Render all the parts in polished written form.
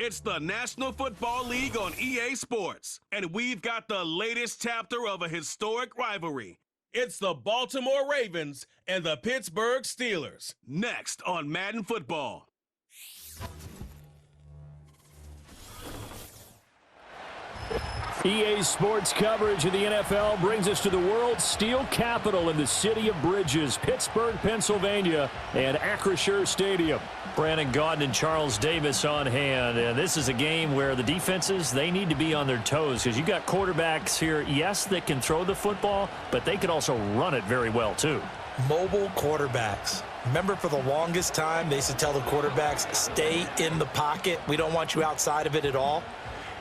It's the National Football League on EA Sports, and we've got the latest chapter of a historic rivalry. It's the Baltimore Ravens and the Pittsburgh Steelers. Next on Madden Football. EA Sports coverage of the NFL brings us to the world's steel capital in the city of bridges, Pittsburgh, Pennsylvania, and Acrisure Stadium. Brandon Gaudin and Charles Davis on hand. And this is a game where the defenses, they need to be on their toes because you got quarterbacks here, yes, that can throw the football, but they can also run it very well, too. Mobile quarterbacks. Remember, for the longest time, they used to tell the quarterbacks, stay in the pocket. We don't want you outside of it at all.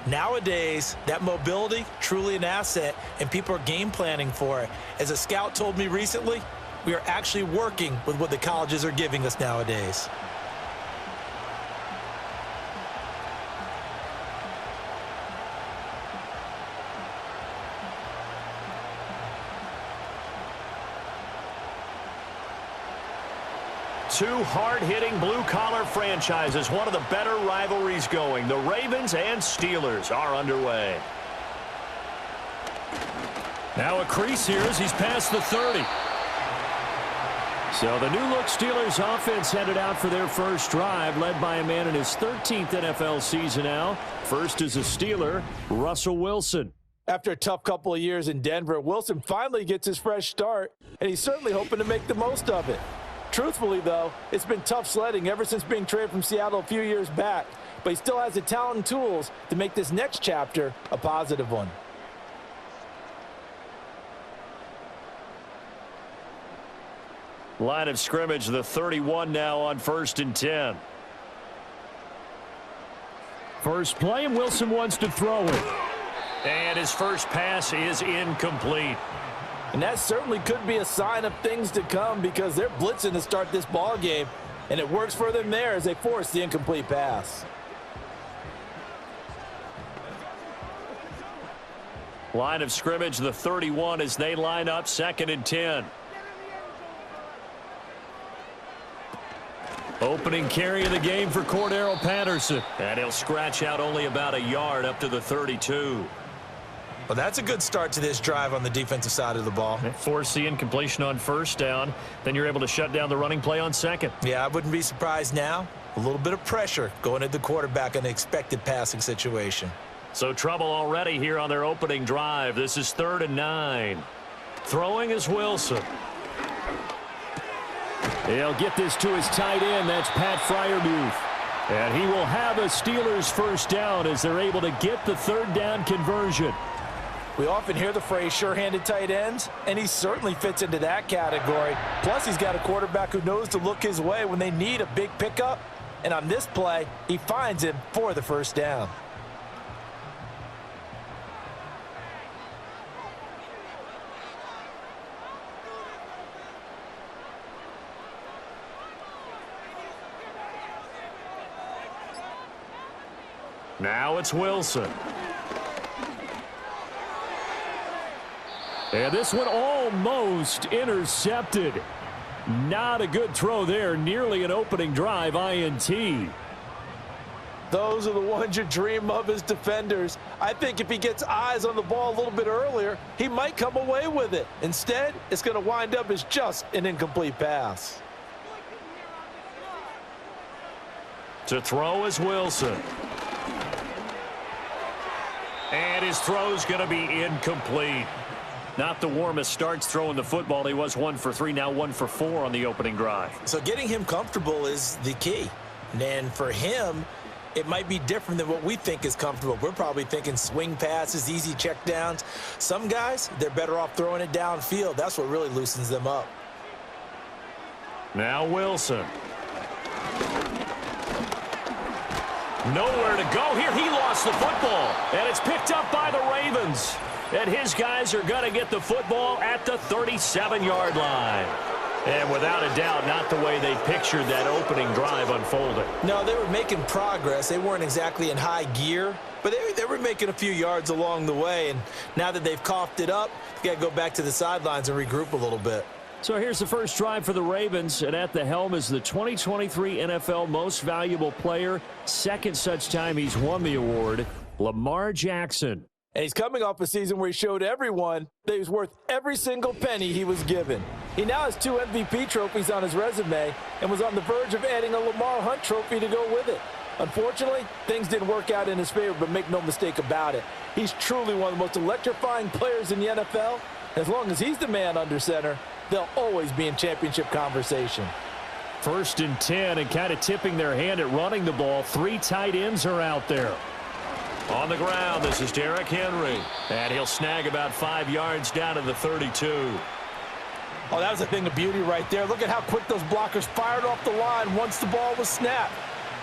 Nowadays, that mobility, truly an asset, and people are game planning for it. As a scout told me recently, we are actually working with what the colleges are giving us nowadays. Two hard-hitting blue-collar franchises, one of the better rivalries going. The Ravens and Steelers are underway. Now a crease here as he's past the 30. So the new-look Steelers offense headed out for their first drive, led by a man in his 13th NFL season now. First is a Steeler, Russell Wilson. After a tough couple of years in Denver, Wilson finally gets his fresh start, and he's certainly hoping to make the most of it. Truthfully, though, it's been tough sledding ever since being traded from Seattle a few years back, but he still has the talent and tools to make this next chapter a positive one. Line of scrimmage, the 31 now on 1st and 10. First play, and Wilson wants to throw it. And his first pass is incomplete. And that certainly could be a sign of things to come because they're blitzing to start this ball game, and it works for them there as they force the incomplete pass. Line of scrimmage, the 31 as they line up 2nd and 10. Opening carry of the game for Cordero Patterson. And he'll scratch out only about a yard up to the 32. Well, that's a good start to this drive on the defensive side of the ball. Force the incompletion on 1st down. Then you're able to shut down the running play on 2nd. Yeah, I wouldn't be surprised now. A little bit of pressure going at the quarterback in an expected passing situation. So trouble already here on their opening drive. This is 3rd and 9. Throwing is Wilson. He'll get this to his tight end. That's Pat Freiermuth. And he will have a Steelers first down as they're able to get the 3rd down conversion. We often hear the phrase sure-handed tight ends, and he certainly fits into that category. Plus, he's got a quarterback who knows to look his way when they need a big pickup. And on this play, he finds him for the first down. Now it's Wilson. And this one almost intercepted. Not a good throw there. Nearly an opening drive INT. Those are the ones you dream of as defenders. I think if he gets eyes on the ball a little bit earlier, he might come away with it. Instead, it's going to wind up as just an incomplete pass. To throw is Wilson. And his throw's going to be incomplete. Not the warmest starts throwing the football. He was 1 for 3, now 1 for 4 on the opening drive. So getting him comfortable is the key. And for him, it might be different than what we think is comfortable. We're probably thinking swing passes, easy checkdowns. Some guys, they're better off throwing it downfield. That's what really loosens them up. Now Wilson. Nowhere to go here. He lost the football. And it's picked up by the Ravens. And his guys are going to get the football at the 37-yard line. And without a doubt, not the way they pictured that opening drive unfolding. No, they were making progress. They weren't exactly in high gear, but they were making a few yards along the way. And now that they've coughed it up, you got to go back to the sidelines and regroup a little bit. So here's the first drive for the Ravens, and at the helm is the 2023 NFL Most Valuable Player. Second such time he's won the award, Lamar Jackson. And he's coming off a season where he showed everyone that he was worth every single penny he was given. He now has 2 MVP trophies on his resume and was on the verge of adding a Lamar Hunt trophy to go with it. Unfortunately, things didn't work out in his favor, but make no mistake about it. He's truly one of the most electrifying players in the NFL. As long as he's the man under center, they'll always be in championship conversation. 1st and 10, and kind of tipping their hand at running the ball. 3 tight ends are out there. On the ground, this is Derrick Henry. And he'll snag about 5 yards down to the 32. Oh, that was a thing of beauty right there. Look at how quick those blockers fired off the line once the ball was snapped.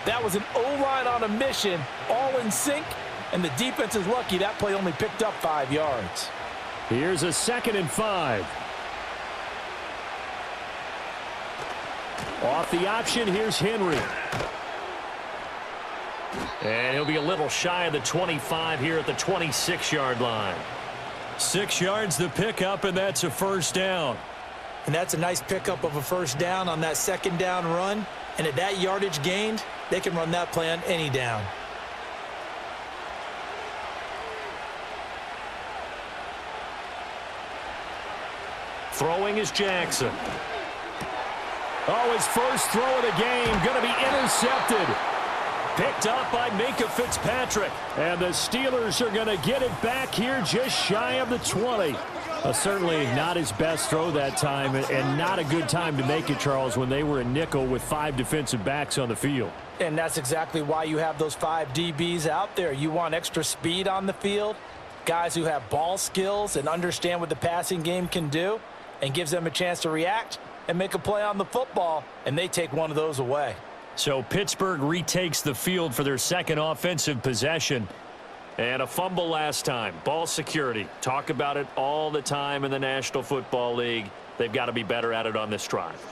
That was an O-line on a mission, all in sync, and the defense is lucky that play only picked up 5 yards. Here's a 2nd and 5. Off the option, here's Henry. And he'll be a little shy of the 25 here at the 26-yard line. 6 yards the pickup, and that's a first down. And that's a nice pickup of a first down on that 2nd down run. And at that yardage gained, they can run that play on any down. Throwing is Jackson. Oh, his first throw of the game going to be intercepted. Picked up by Minkah Fitzpatrick. And the Steelers are going to get it back here just shy of the 20. Certainly not his best throw that time, and not a good time to make it, Charles, when they were in nickel with 5 defensive backs on the field. And that's exactly why you have those 5 DBs out there. You want extra speed on the field, guys who have ball skills and understand what the passing game can do, and gives them a chance to react and make a play on the football, and they take one of those away. So Pittsburgh retakes the field for their second offensive possession. And a fumble last time. Ball security. Talk about it all the time in the National Football League. They've got to be better at it on this drive.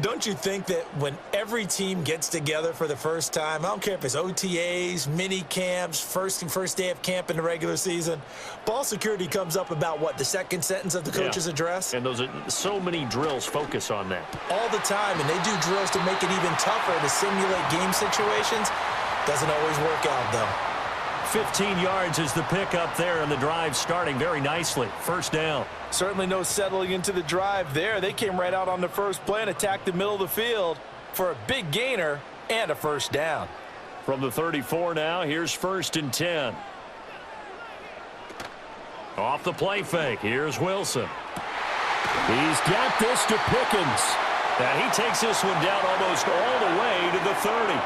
Don't you think that when every team gets together for the first time, I don't care if it's OTAs, mini camps, first day of camp in the regular season, ball security comes up about what, the 2nd sentence of the coach's address? And those are so many drills focus on that. All the time, and they do drills to make it even tougher to simulate game situations. Doesn't always work out, though. 15 yards is the pickup there, and the drive starting very nicely. First down. Certainly no settling into the drive there. They came right out on the first play and attacked the middle of the field for a big gainer and a first down. From the 34 now, here's 1st and 10. Off the play fake, here's Wilson. He's got this to Pickens. And he takes this one down almost all the way to the 30.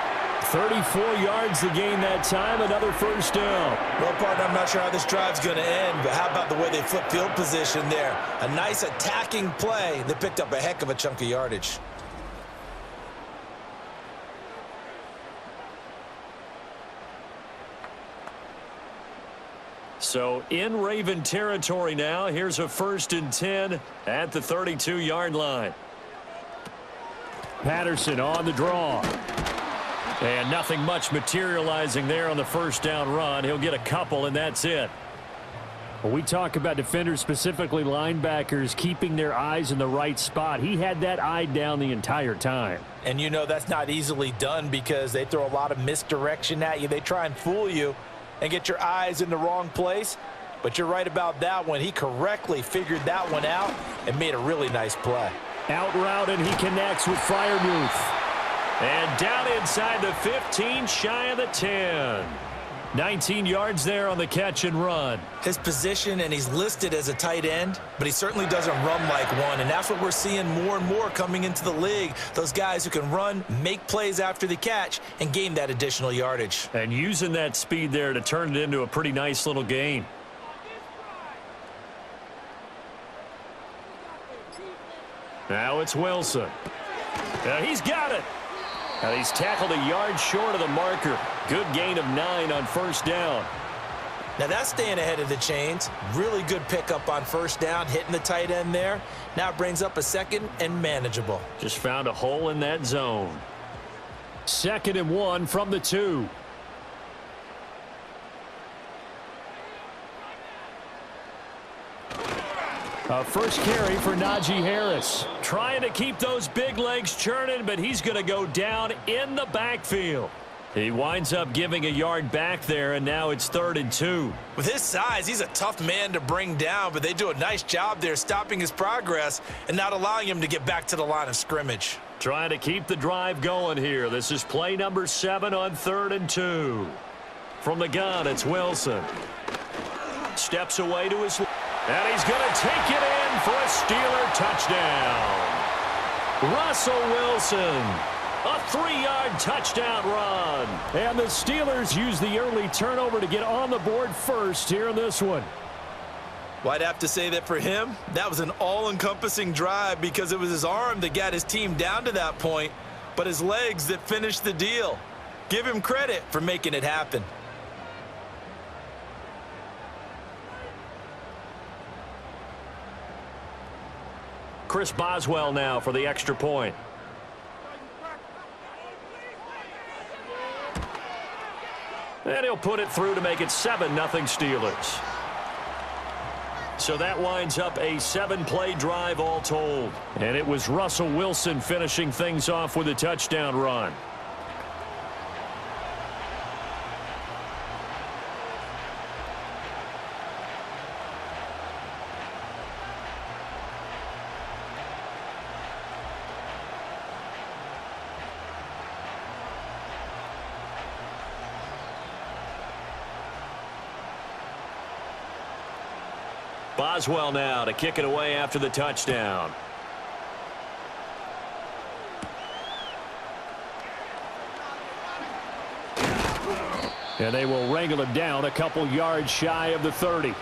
34 yards to gain that time, another first down. Well, partner, I'm not sure how this drive's going to end, but how about the way they flip field position there? A nice attacking play. They picked up a heck of a chunk of yardage. So in Raven territory now, here's a 1st and 10 at the 32-yard line. Patterson on the draw. And nothing much materializing there on the first down run. He'll get a couple, and that's it. When we talk about defenders, specifically linebackers, keeping their eyes in the right spot, he had that eye down the entire time. And you know that's not easily done because they throw a lot of misdirection at you. They try and fool you and get your eyes in the wrong place. But you're right about that one. He correctly figured that one out and made a really nice play. Out route, and he connects with Freiermuth. And down inside the 15, shy of the 10. 19 yards there on the catch and run. His position, and he's listed as a tight end, but he certainly doesn't run like one, and that's what we're seeing more and more coming into the league. Those guys who can run, make plays after the catch, and gain that additional yardage. And using that speed there to turn it into a pretty nice little gain. Now it's Wilson. He's got it. And he's tackled a yard short of the marker. Good gain of 9 on first down. Now that's staying ahead of the chains. Really good pickup on first down, hitting the tight end there. Now it brings up a 2nd and manageable. Just found a hole in that zone. 2nd and 1 from the 2. First carry for Najee Harris. Trying to keep those big legs churning, but he's going to go down in the backfield. He winds up giving a yard back there, and now it's 3rd and 2. With his size, he's a tough man to bring down, but they do a nice job there stopping his progress and not allowing him to get back to the line of scrimmage. Trying to keep the drive going here. This is play number 7 on 3rd and 2. From the gun, it's Wilson. Steps away to his left. And he's going to take it in for a Steeler touchdown. Russell Wilson. A 3-yard touchdown run. And the Steelers use the early turnover to get on the board first here in this one. Well, I'd have to say that for him, that was an all-encompassing drive because it was his arm that got his team down to that point, but his legs that finished the deal. Give him credit for making it happen. Chris Boswell now for the extra point. And he'll put it through to make it 7-0 Steelers. So that winds up a 7-play drive all told. And it was Russell Wilson finishing things off with a touchdown run. Boswell now to kick it away after the touchdown. And they will wrangle it down a couple yards shy of the 30.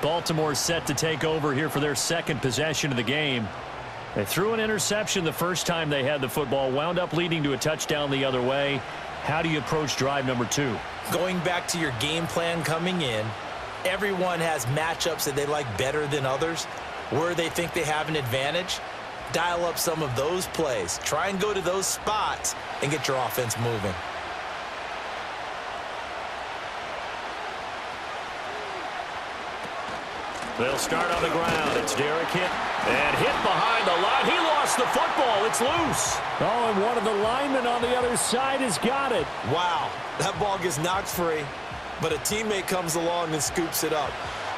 Baltimore set to take over here for their second possession of the game. They threw an interception the first time they had the football, wound up leading to a touchdown the other way. How do you approach drive number 2? Going back to your game plan coming in, everyone has matchups that they like better than others, where they think they have an advantage. Dial up some of those plays. Try and go to those spots and get your offense moving. They'll start on the ground. It's Derrick hit. And hit behind the line. He lost the football. It's loose. Oh, and one of the linemen on the other side has got it. Wow, that ball gets knocked free, but a teammate comes along and scoops it up.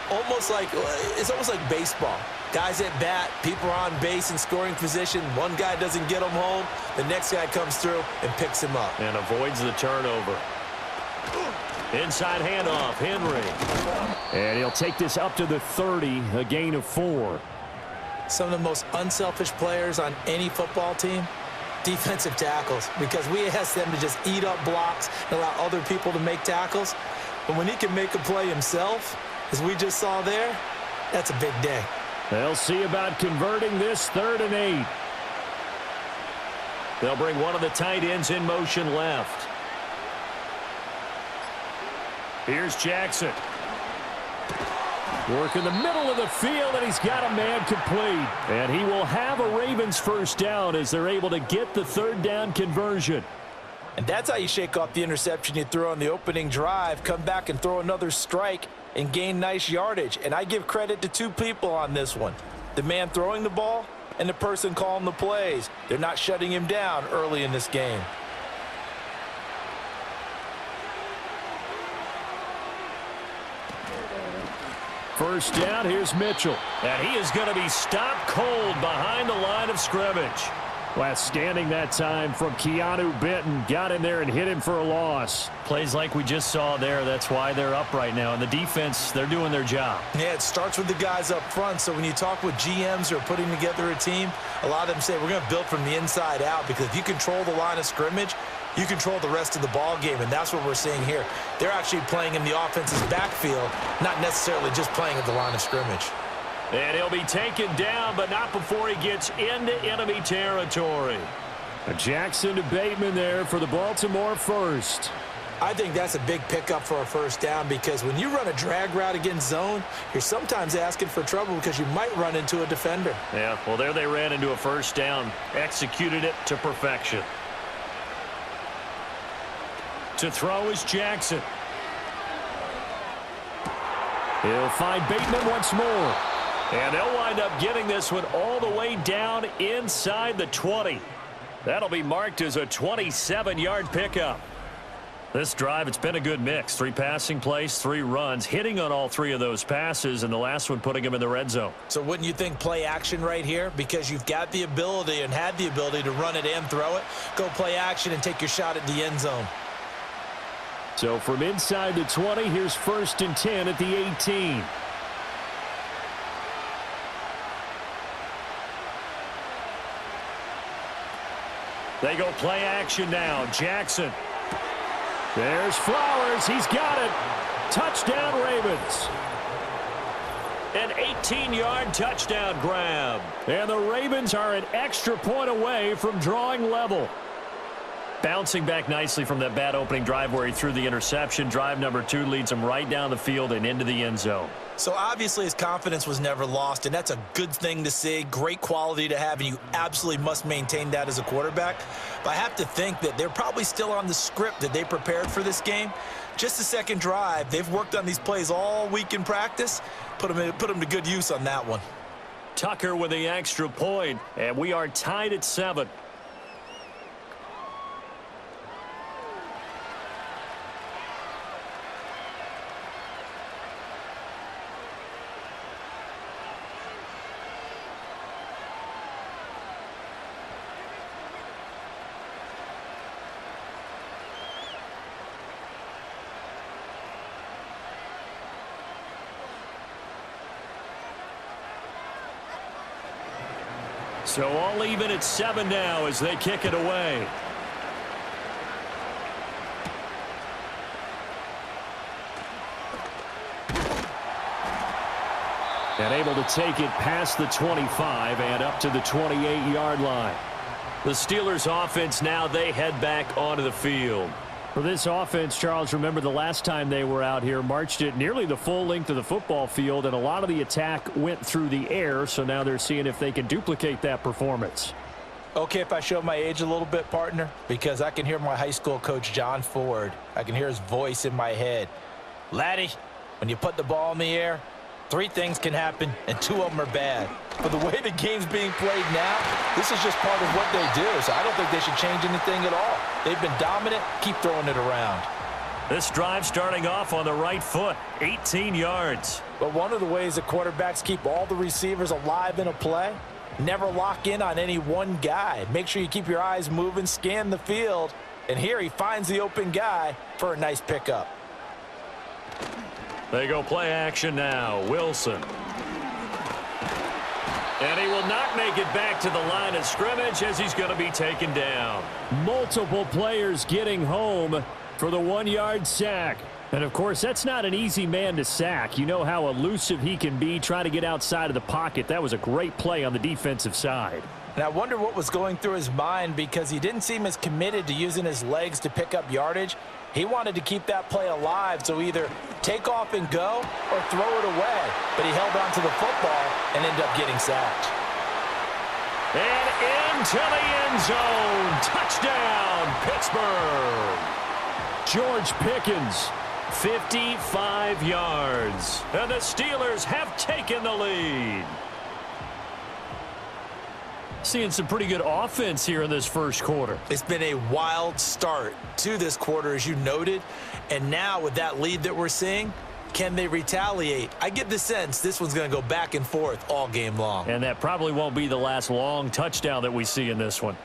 It's almost like baseball. Guys at bat, people are on base in scoring position. One guy doesn't get him home. The next guy comes through and picks him up. And avoids the turnover. Inside handoff, Henry. And he'll take this up to the 30, a gain of 4. Some of the most unselfish players on any football team, defensive tackles, because we ask them to just eat up blocks and allow other people to make tackles. But when he can make a play himself, as we just saw there, that's a big day. They'll see about converting this 3rd and 8. They'll bring one of the tight ends in motion left. Here's Jackson. Work in the middle of the field, and he's got a man complete. And he will have a Ravens first down as they're able to get the 3rd down conversion. And that's how you shake off the interception you threw on the opening drive, come back and throw another strike and gain nice yardage. And I give credit to 2 people on this one. The man throwing the ball and the person calling the plays. They're not shutting him down early in this game. First down, here's Mitchell. And he is going to be stopped cold behind the line of scrimmage. Outstanding that time from Keanu Benton. Got in there and hit him for a loss. Plays like we just saw there. That's why they're up right now. And the defense, they're doing their job. Yeah, it starts with the guys up front. So when you talk with GMs who are putting together a team, a lot of them say we're going to build from the inside out, because if you control the line of scrimmage, you control the rest of the ball game, and that's what we're seeing here. They're actually playing in the offense's backfield, not necessarily just playing at the line of scrimmage. And he'll be taken down, but not before he gets into enemy territory. Jackson to Bateman there for the Baltimore first. I think that's a big pickup for a first down, because when you run a drag route against zone, you're sometimes asking for trouble because you might run into a defender. Yeah, well, there they ran into a first down. Executed it to perfection. To throw is Jackson. He'll find Bateman once more. And they'll wind up getting this one all the way down inside the 20. That'll be marked as a 27-yard pickup. This drive, it's been a good mix. 3 passing plays, 3 runs, hitting on all 3 of those passes, and the last one putting them in the red zone. So wouldn't you think play action right here? Because you've got the ability and had the ability to run it and throw it. Go play action and take your shot at the end zone. So from inside the 20, here's 1st and 10 at the 18. They go play action now. Jackson. There's Flowers. He's got it. Touchdown, Ravens. An 18-yard touchdown grab. And the Ravens are an extra point away from drawing level. Bouncing back nicely from that bad opening drive where he threw the interception. Drive number 2 leads him right down the field and into the end zone. So obviously his confidence was never lost, and that's a good thing to see, great quality to have, and you absolutely must maintain that as a quarterback. But I have to think that they're probably still on the script that they prepared for this game. Just the second drive, they've worked on these plays all week in practice. Put them to good use on that one. Tucker with the extra point, and we are tied at 7. So all even at 7 now as they kick it away. And able to take it past the 25 and up to the 28-yard line. The Steelers offense now, they head back onto the field. For this offense, Charles, remember the last time they were out here, marched it nearly the full length of the football field, and a lot of the attack went through the air, so now they're seeing if they can duplicate that performance. Okay, if I show my age a little bit, partner, because I can hear my high school coach, John Ford. I can hear his voice in my head. Laddie, when you put the ball in the air, 3 things can happen, and 2 of them are bad. But the way the game's being played now, this is just part of what they do. So I don't think they should change anything at all. They've been dominant. Keep throwing it around. This drive starting off on the right foot, 18 yards. But one of the ways that quarterbacks keep all the receivers alive in a play, never lock in on any one guy. Make sure you keep your eyes moving, scan the field. And here he finds the open guy for a nice pickup. They go play action now. Wilson. And he will not make it back to the line of scrimmage as he's going to be taken down. Multiple players getting home for the 1-yard sack. And, of course, that's not an easy man to sack. You know how elusive he can be trying to get outside of the pocket. That was a great play on the defensive side. And I wonder what was going through his mind because he didn't seem as committed to using his legs to pick up yardage. He wanted to keep that play alive, so either take off and go or throw it away. But he held on to the football and ended up getting sacked. And into the end zone. Touchdown, Pittsburgh. George Pickens, 55 yards. And the Steelers have taken the lead. Seeing some pretty good offense here in this first quarter. It's been a wild start to this quarter, as you noted. And now with that lead that we're seeing, can they retaliate? I get the sense this one's going to go back and forth all game long. And that probably won't be the last long touchdown that we see in this one.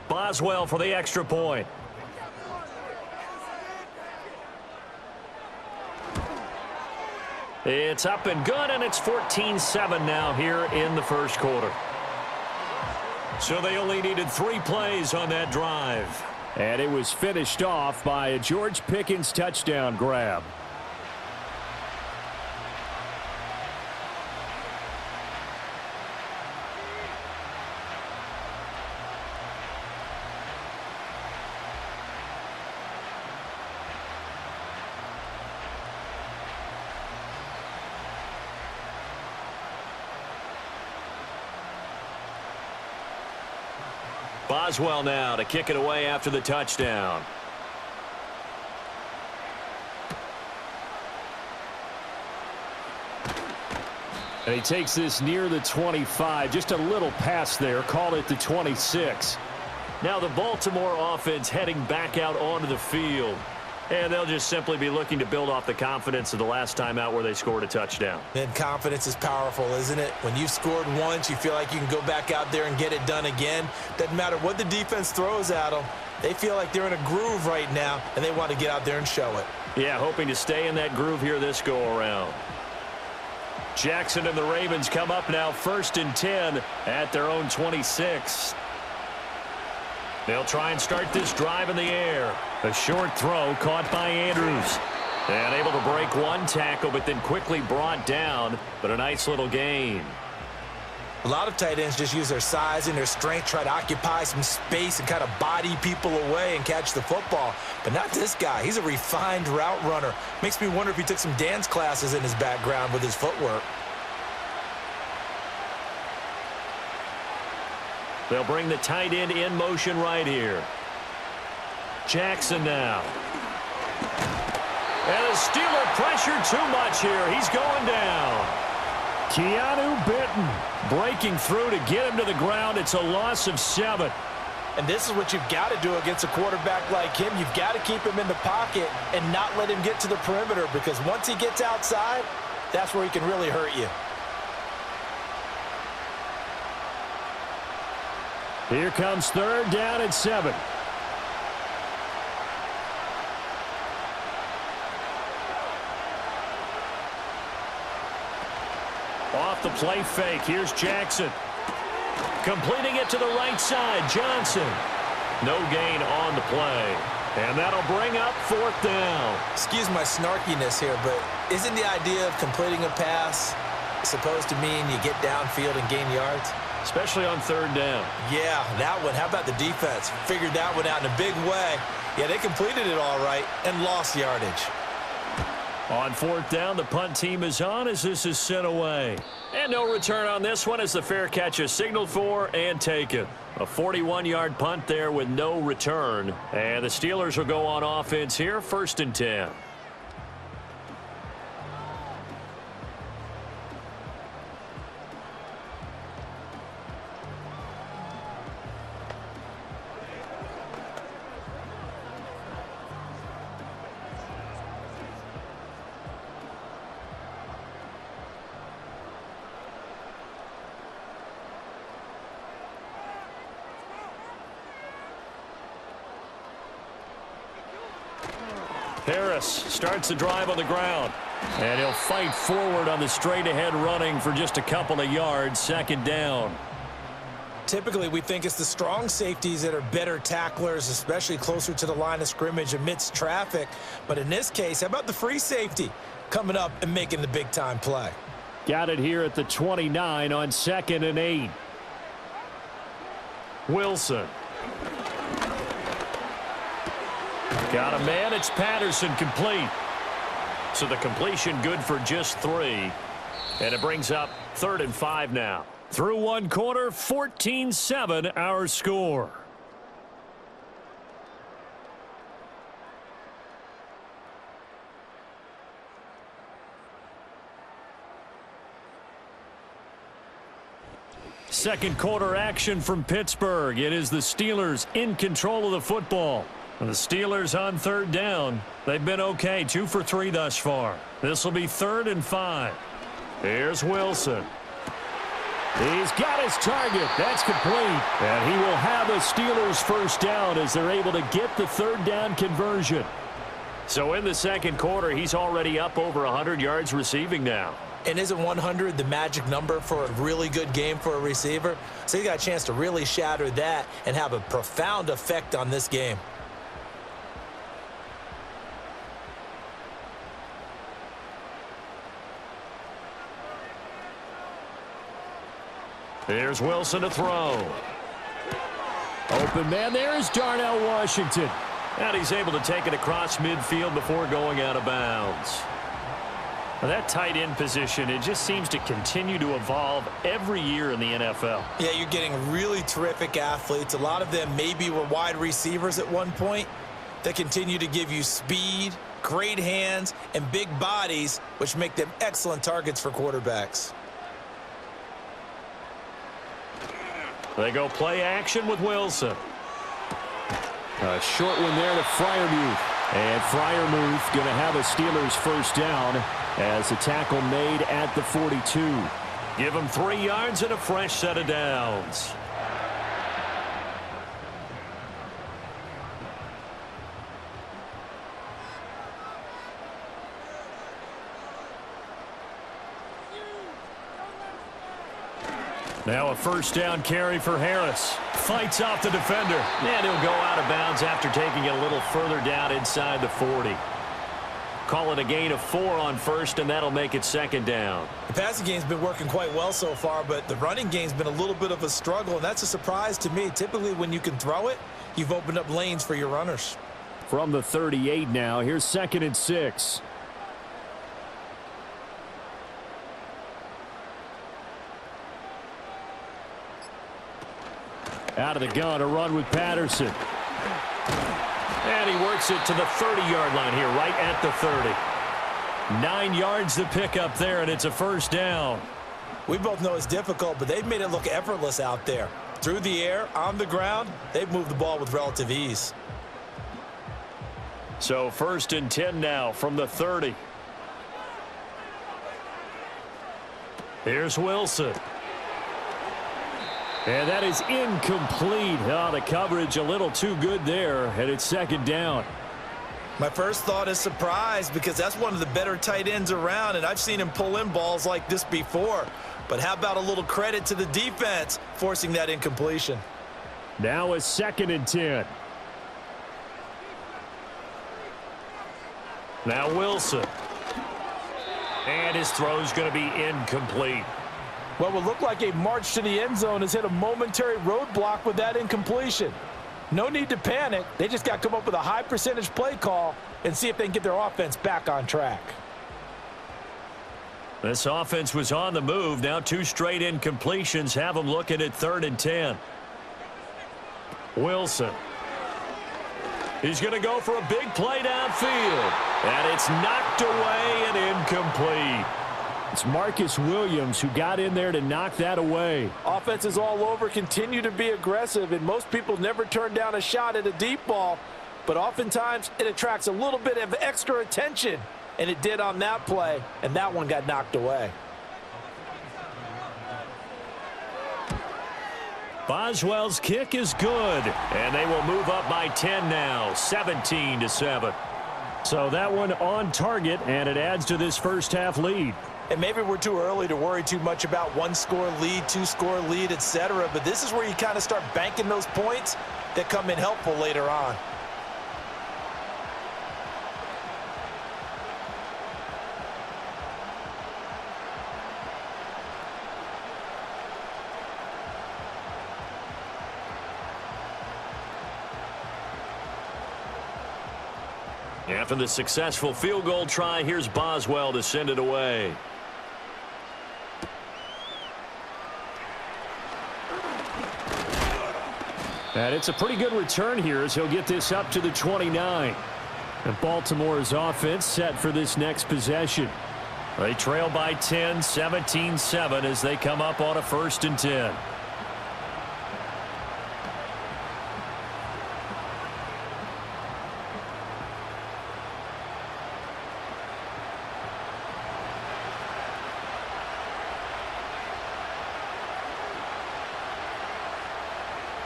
Boswell for the extra point. It's up and good, and it's 14-7 now here in the first quarter. So they only needed 3 plays on that drive. And it was finished off by a George Pickens touchdown grab. Boswell now to kick it away after the touchdown. And he takes this near the 25. Just a little pass there. Call it the 26. Now the Baltimore offense heading back out onto the field. And they'll just simply be looking to build off the confidence of the last time out where they scored a touchdown. And confidence is powerful, isn't it? When you've scored once, you feel like you can go back out there and get it done again. Doesn't matter what the defense throws at them. They feel like they're in a groove right now, and they want to get out there and show it. Yeah, hoping to stay in that groove here this go-around. Jackson and the Ravens come up now 1st and 10 at their own 26. They'll try and start this drive in the air. A short throw caught by Andrews. And able to break one tackle, but then quickly brought down. But a nice little gain. A lot of tight ends just use their size and their strength, try to occupy some space and kind of body people away and catch the football. But not this guy. He's a refined route runner. Makes me wonder if he took some dance classes in his background with his footwork. They'll bring the tight end in motion right here. Jackson now. And the Steeler pressure too much here. He's going down. Keanu Benton breaking through to get him to the ground. It's a loss of 7. And this is what you've got to do against a quarterback like him. You've got to keep him in the pocket and not let him get to the perimeter, because once he gets outside, that's where he can really hurt you. Here comes 3rd down and 7. Off the play fake. Here's Jackson. Completing it to the right side. Johnson. No gain on the play. And that'll bring up 4th down. Excuse my snarkiness here, but isn't the idea of completing a pass supposed to mean you get downfield and gain yards? Especially on 3rd down. Yeah, that one. How about the defense? Figured that one out in a big way. Yeah, they completed it all right and lost yardage. On 4th down, the punt team is on as this is sent away. And no return on this one as the fair catch is signaled for and taken. A 41-yard punt there with no return. And the Steelers will go on offense here, 1st and 10. Harris starts the drive on the ground. And he'll fight forward on the straight-ahead running for just a couple of yards. 2nd down. Typically, we think it's the strong safeties that are better tacklers, especially closer to the line of scrimmage amidst traffic. But in this case, how about the free safety coming up and making the big-time play? Got it here at the 29 on 2nd and 8. Wilson. Got a man. It's Patterson complete. So the completion good for just 3. And it brings up 3rd and 5 now. Through one quarter, 14-7 our score. Second quarter action from Pittsburgh. It is the Steelers in control of the football. And the Steelers on 3rd down. They've been okay, 2 for 3 thus far. This will be 3rd and 5. Here's Wilson. He's got his target. That's complete. And he will have a Steelers 1st down as they're able to get the 3rd down conversion. So in the second quarter, he's already up over 100 yards receiving now. And isn't 100 the magic number for a really good game for a receiver? So he got a chance to really shatter that and have a profound effect on this game. Here's Wilson to throw. Open man there is Darnell Washington. And he's able to take it across midfield before going out of bounds. Well, that tight end position, it just seems to continue to evolve every year in the NFL. Yeah, you're getting really terrific athletes. A lot of them maybe were wide receivers at one point. They continue to give you speed, great hands, and big bodies, which make them excellent targets for quarterbacks. They go play action with Wilson. A short one there to Freiermuth. And Freiermuth going to have a Steelers first down as the tackle made at the 42. Give him 3 yards and a fresh set of downs. Now a first down carry for Harris. Fights off the defender. And he'll go out of bounds after taking it a little further down inside the 40. Call it a gain of 4 on first, and that'll make it second down. The passing game's been working quite well so far, but the running game's been a little bit of a struggle, and that's a surprise to me. Typically, when you can throw it, you've opened up lanes for your runners. From the 38 now, here's 2nd and 6. Out of the gun, a run with Patterson. And he works it to the 30-yard line here, right at the 30. 9 yards to pick up there, and it's a first down. We both know it's difficult, but they've made it look effortless out there. Through the air, on the ground, they've moved the ball with relative ease. So 1st and 10 now from the 30. Here's Wilson. And that is incomplete. Oh, the coverage a little too good there, and it's second down. My first thought is surprise, because that's one of the better tight ends around, and I've seen him pull in balls like this before. But how about a little credit to the defense forcing that incompletion? Now a 2nd and 10. Now Wilson. And his throw's going to be incomplete. What would look like a march to the end zone has hit a momentary roadblock with that incompletion. No need to panic. They just got to come up with a high percentage play call and see if they can get their offense back on track. This offense was on the move. Now 2 straight incompletions have them looking at 3rd and 10. Wilson. He's going to go for a big play downfield. And it's knocked away and incomplete. It's Marcus Williams who got in there to knock that away. Offenses all over continue to be aggressive, and most people never turn down a shot at a deep ball. But oftentimes it attracts a little bit of extra attention, and it did on that play, and that one got knocked away. Boswell's kick is good, and they will move up by 10 now, 17-7. So that one on target, and it adds to this first half lead. And maybe we're too early to worry too much about 1-score lead, 2-score lead, etc. But this is where you kind of start banking those points that come in helpful later on. After the successful field goal try, here's Boswell to send it away. And it's a pretty good return here as he'll get this up to the 29. And Baltimore's offense set for this next possession. They trail by 10, 17-7 as they come up on a 1st and 10.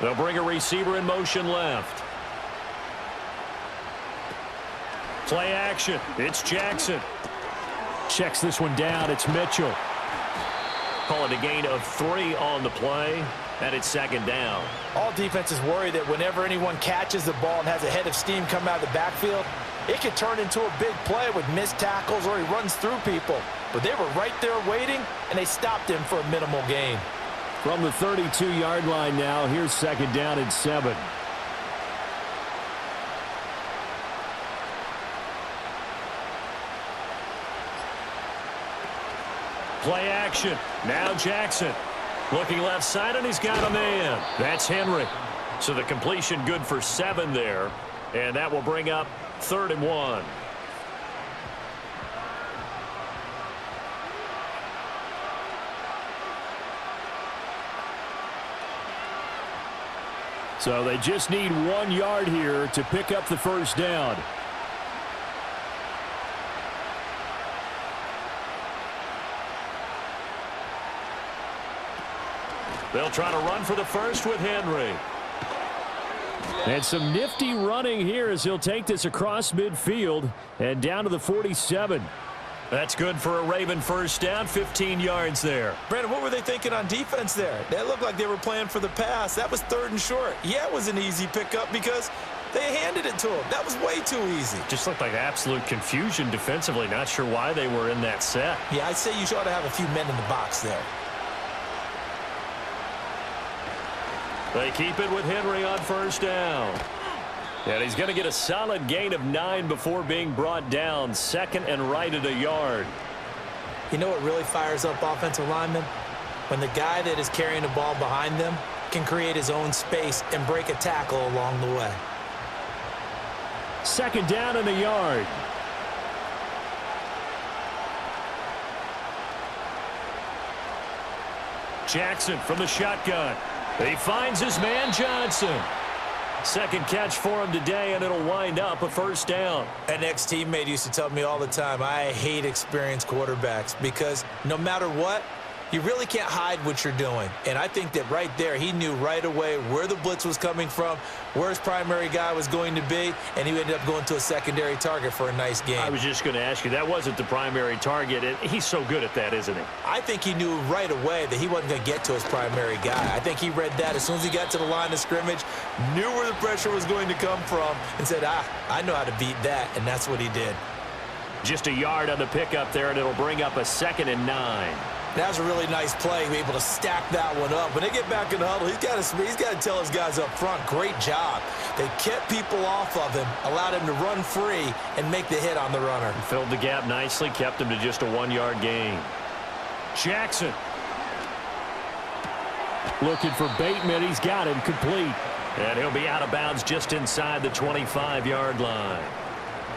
They'll bring a receiver in motion left. Play action. It's Jackson. Checks this one down. It's Mitchell. Call it a gain of 3 on the play, and it's second down. All defenses worry that whenever anyone catches the ball and has a head of steam come out of the backfield, it could turn into a big play with missed tackles or he runs through people. But they were right there waiting, and they stopped him for a minimal gain. From the 32-yard line now, here's second down and 7. Play action. Now Jackson. Looking left side, and he's got a man. That's Henry. So the completion good for 7 there. And that will bring up 3rd and 1. So they just need 1 yard here to pick up the first down. They'll try to run for the first with Henry. And some nifty running here as he'll take this across midfield and down to the 47. That's good for a Raven first down, 15 yards there. Brandon, what were they thinking on defense there? They looked like they were playing for the pass. That was 3rd and short. Yeah, it was an easy pickup because they handed it to him. That was way too easy. Just looked like absolute confusion defensively. Not sure why they were in that set. Yeah, I'd say you ought to have a few men in the box there. They keep it with Henry on first down. And he's going to get a solid gain of 9 before being brought down. 2nd and right at a yard. You know what really fires up offensive linemen? When the guy that is carrying the ball behind them can create his own space and break a tackle along the way. 2nd down and a yard. Jackson from the shotgun. He finds his man Johnson. 2nd catch for him today, and it'll wind up a first down. An ex-teammate used to tell me all the time, I hate experienced quarterbacks because no matter what, you really can't hide what you're doing. And I think that right there, he knew right away where the blitz was coming from, where his primary guy was going to be, and he ended up going to a secondary target for a nice game. I was just going to ask you, that wasn't the primary target. He's so good at that, isn't he? I think he knew right away that he wasn't going to get to his primary guy. I think he read that as soon as he got to the line of scrimmage, knew where the pressure was going to come from, and said, I know how to beat that, and that's what he did. Just a yard on the pickup there, and it'll bring up a 2nd and 9. That was a really nice play, be able to stack that one up. When they get back in the huddle, he's got to tell his guys up front, great job. They kept people off of him, allowed him to run free and make the hit on the runner. Filled the gap nicely, kept him to just a 1-yard gain. Jackson. Looking for Bateman. He's got him complete. And he'll be out of bounds just inside the 25-yard line.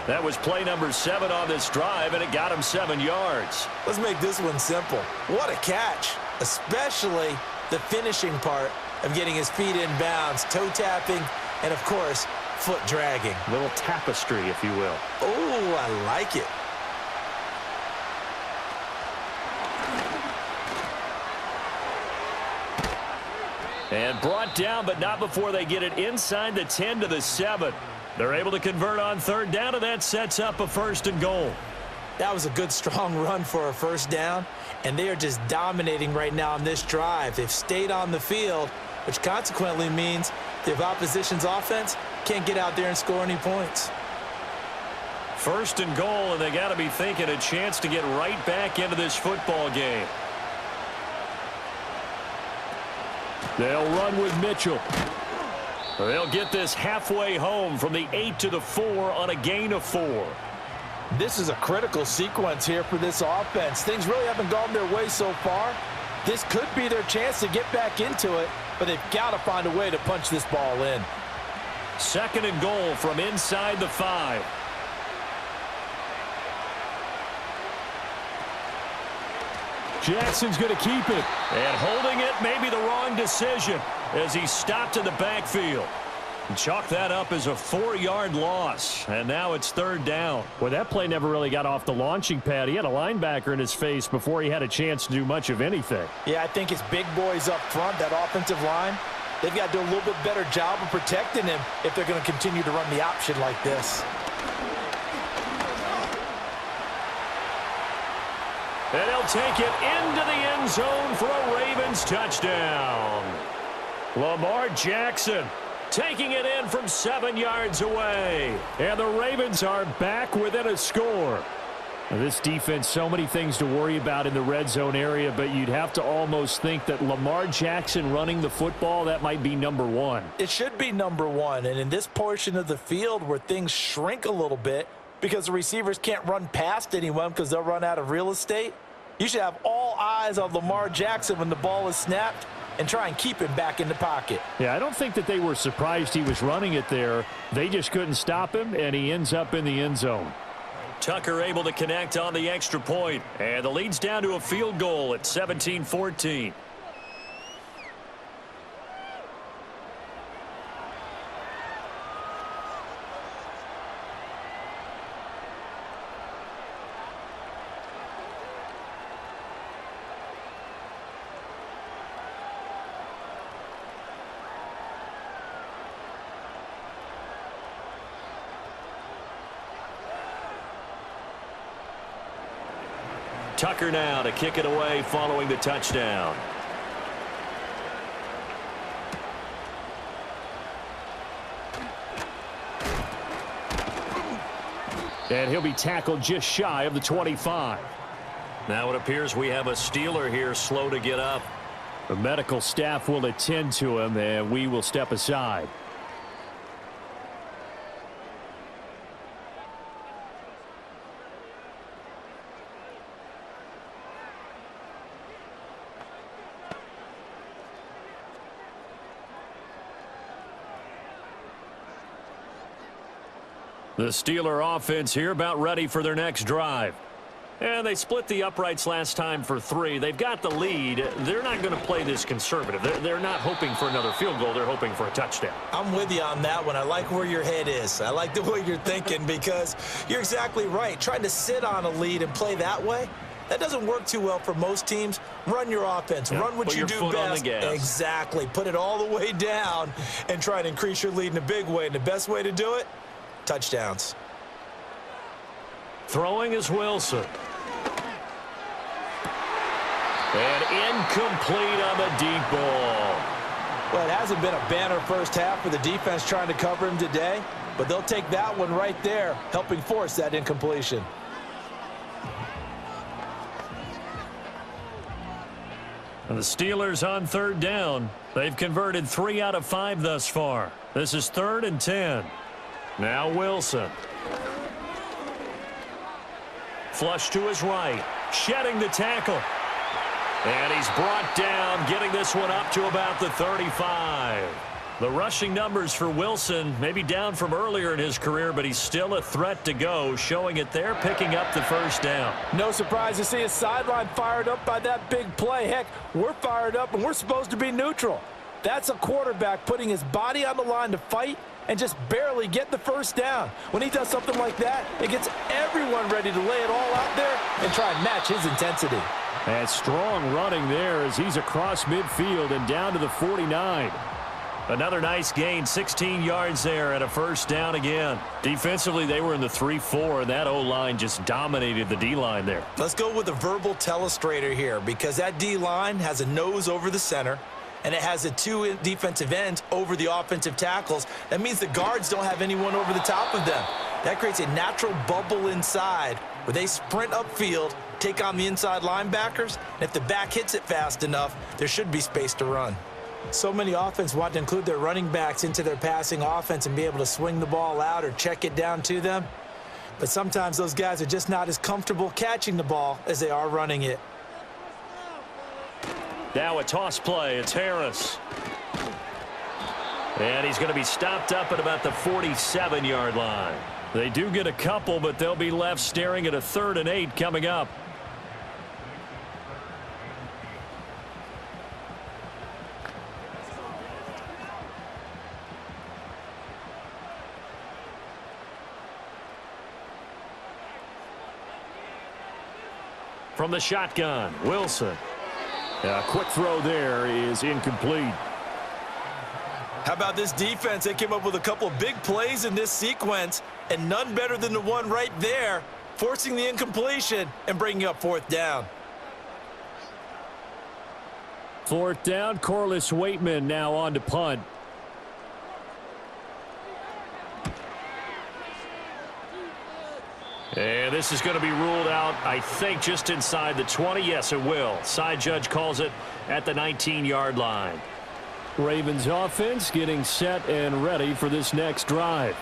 That was play number 7 on this drive, and it got him 7 yards. Let's make this one simple. What a catch, especially the finishing part of getting his feet in bounds, toe tapping, and, of course, foot dragging. A little tapestry, if you will. Oh, I like it. And brought down, but not before they get it inside the 10 to the 7. They're able to convert on 3rd down, and that sets up a 1st and goal. That was a good, strong run for a first down, and they are just dominating right now on this drive. They've stayed on the field, which consequently means the opposition's offense can't get out there and score any points. 1st and goal, and they got to be thinking a chance to get right back into this football game. They'll run with Mitchell. They'll get this halfway home from the 8 to the 4 on a gain of 4. This is a critical sequence here for this offense. Things really haven't gone their way so far. This could be their chance to get back into it, but they've got to find a way to punch this ball in. 2nd and goal from inside the 5. Jackson's going to keep it. And holding it may be the wrong decision as he stopped in the backfield. Chalk that up as a 4-yard loss, and now it's 3rd down. Well, that play never really got off the launching pad. He had a linebacker in his face before he had a chance to do much of anything. Yeah, I think his big boys up front, that offensive line, they've got to do a little bit better job of protecting him if they're going to continue to run the option like this. And he'll take it into the end zone for a Ravens touchdown. Lamar Jackson taking it in from 7 yards away. And the Ravens are back within a score. Now, this defense, so many things to worry about in the red zone area, but you'd have to almost think that Lamar Jackson running the football, that might be number 1. It should be number 1, and in this portion of the field where things shrink a little bit because the receivers can't run past anyone because they'll run out of real estate, you should have all eyes on Lamar Jackson when the ball is snapped and try and keep him back in the pocket. Yeah, I don't think that they were surprised he was running it there. They just couldn't stop him, and he ends up in the end zone. Tucker able to connect on the extra point, and the lead's down to a field goal at 17-14. Tucker now to kick it away following the touchdown. And he'll be tackled just shy of the 25. Now it appears we have a Steeler here slow to get up. The medical staff will attend to him, and we will step aside. The Steeler offense here about ready for their next drive. And they split the uprights last time for 3. They've got the lead. They're not going to play this conservative. They're not hoping for another field goal. They're hoping for a touchdown. I'm with you on that one. I like where your head is. I like the way you're thinking because you're exactly right. Trying to sit on a lead and play that way, that doesn't work too well for most teams. Run your offense. Run what you do best. Exactly. Put it all the way down and try to increase your lead in a big way. And the best way to do it, touchdowns. Throwing is Wilson. And incomplete on the deep ball. Well, it hasn't been a banner first half for the defense trying to cover him today, but they'll take that one right there, helping force that incompletion. And the Steelers on 3rd down. They've converted 3 out of 5 thus far. This is 3rd and 10. Now Wilson. Flush to his right. Shedding the tackle. And he's brought down, getting this one up to about the 35. The rushing numbers for Wilson maybe down from earlier in his career, but he's still a threat to go, showing it there, picking up the 1st down. No surprise to see his sideline fired up by that big play. Heck, we're fired up, and we're supposed to be neutral. That's a quarterback putting his body on the line to fight and just barely get the 1st down. When he does something like that, it gets everyone ready to lay it all out there and try and match his intensity. And strong running there as he's across midfield and down to the 49. Another nice gain, 16 yards there and a 1st down again. Defensively, they were in the 3-4, and that O-line just dominated the D-line there. Let's go with a verbal telestrator here because that D-line has a nose over the center, and it has a 2 defensive ends over the offensive tackles. That means the guards don't have anyone over the top of them. That creates a natural bubble inside where they sprint upfield, take on the inside linebackers, and if the back hits it fast enough, there should be space to run. So many offenses want to include their running backs into their passing offense and be able to swing the ball out or check it down to them. But sometimes those guys are just not as comfortable catching the ball as they are running it. Now a toss play. It's Harris. And he's going to be stopped up at about the 47-yard line. They do get a couple, but they'll be left staring at a 3rd and 8 coming up. From the shotgun, Wilson. A quick throw there is incomplete. How about this defense? They came up with a couple of big plays in this sequence, and none better than the one right there, forcing the incompletion and bringing up 4th down. 4th down, Corliss Waitman now on to punt. And this is going to be ruled out, I think, just inside the 20. Yes, it will. Side judge calls it at the 19-yard line. Ravens offense getting set and ready for this next drive.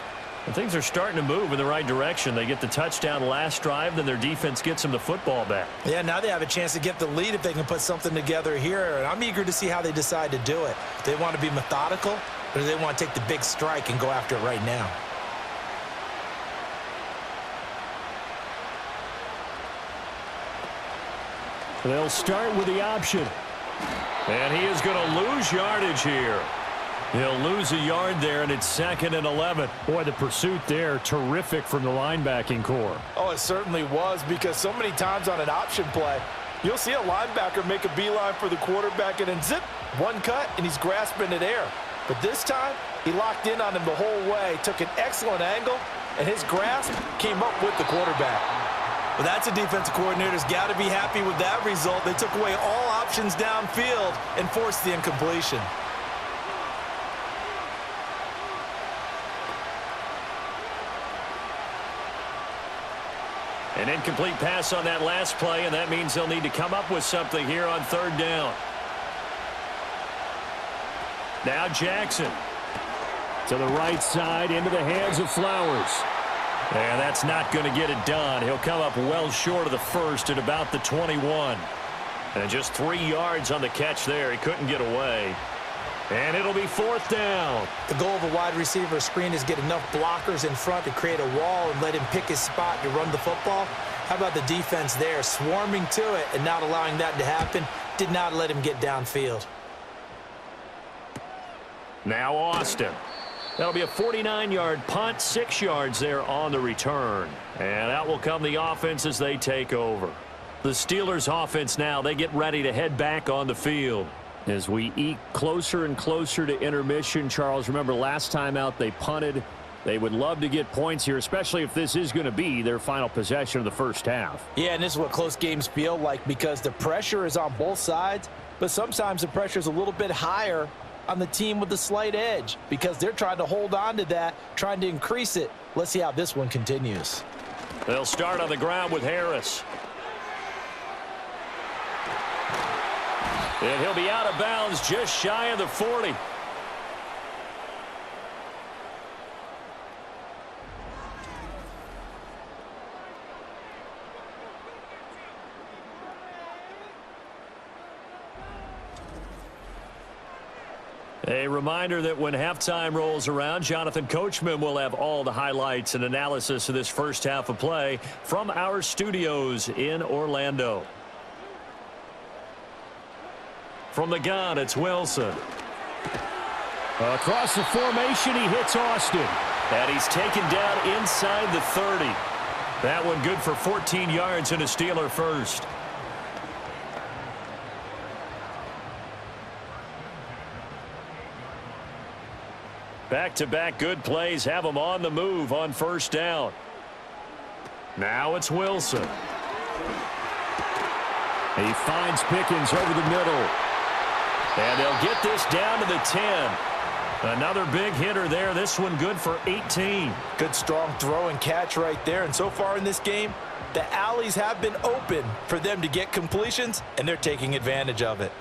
And things are starting to move in the right direction. They get the touchdown last drive, then their defense gets them the football back. Yeah, now they have a chance to get the lead if they can put something together here. And I'm eager to see how they decide to do it. Do they want to be methodical, or do they want to take the big strike and go after it right now? They'll start with the option. And he is going to lose yardage here. He'll lose a yard there, and it's 2nd and 11. Boy, the pursuit there, terrific from the linebacking core. Oh, it certainly was, because so many times on an option play, you'll see a linebacker make a beeline for the quarterback and then zip, one cut, and he's grasping at air. But this time, he locked in on him the whole way, took an excellent angle, and his grasp came up with the quarterback. Well, that's a defensive coordinator's got to be happy with that result. They took away all options downfield and forced the incompletion. An incomplete pass on that last play, and that means they'll need to come up with something here on third down. Now Jackson to the right side into the hands of Flowers. And that's not going to get it done. He'll come up well short of the first at about the 21. And just 3 yards on the catch there. He couldn't get away. And it'll be fourth down. The goal of a wide receiver screen is get enough blockers in front to create a wall and let him pick his spot to run the football. How about the defense there, swarming to it and not allowing that to happen? Did not let him get downfield. Now Austin. That'll be a 49-yard punt, 6 yards there on the return. And out will come the offense as they take over. The Steelers offense now, they get ready to head back on the field. As we eke closer and closer to intermission, Charles, remember last time out they punted. They would love to get points here, especially if this is going to be their final possession of the first half. Yeah, and this is what close games feel like because the pressure is on both sides, but sometimes the pressure is a little bit higher on the team with the slight edge because they're trying to hold on to that, trying to increase it. Let's see how this one continues. They'll start on the ground with Harris. And he'll be out of bounds just shy of the 40. A reminder that when halftime rolls around, Jonathan Coachman will have all the highlights and analysis of this first half of play from our studios in Orlando. From the gun, it's Wilson. Across the formation, he hits Austin. And he's taken down inside the 30. That one good for 14 yards and a Steeler first. Back-to-back good plays have them on the move on first down. Now it's Wilson. He finds Pickens over the middle. And they'll get this down to the 10. Another big hitter there. This one good for 18. Good strong throw and catch right there. And so far in this game, the alleys have been open for them to get completions, and they're taking advantage of it.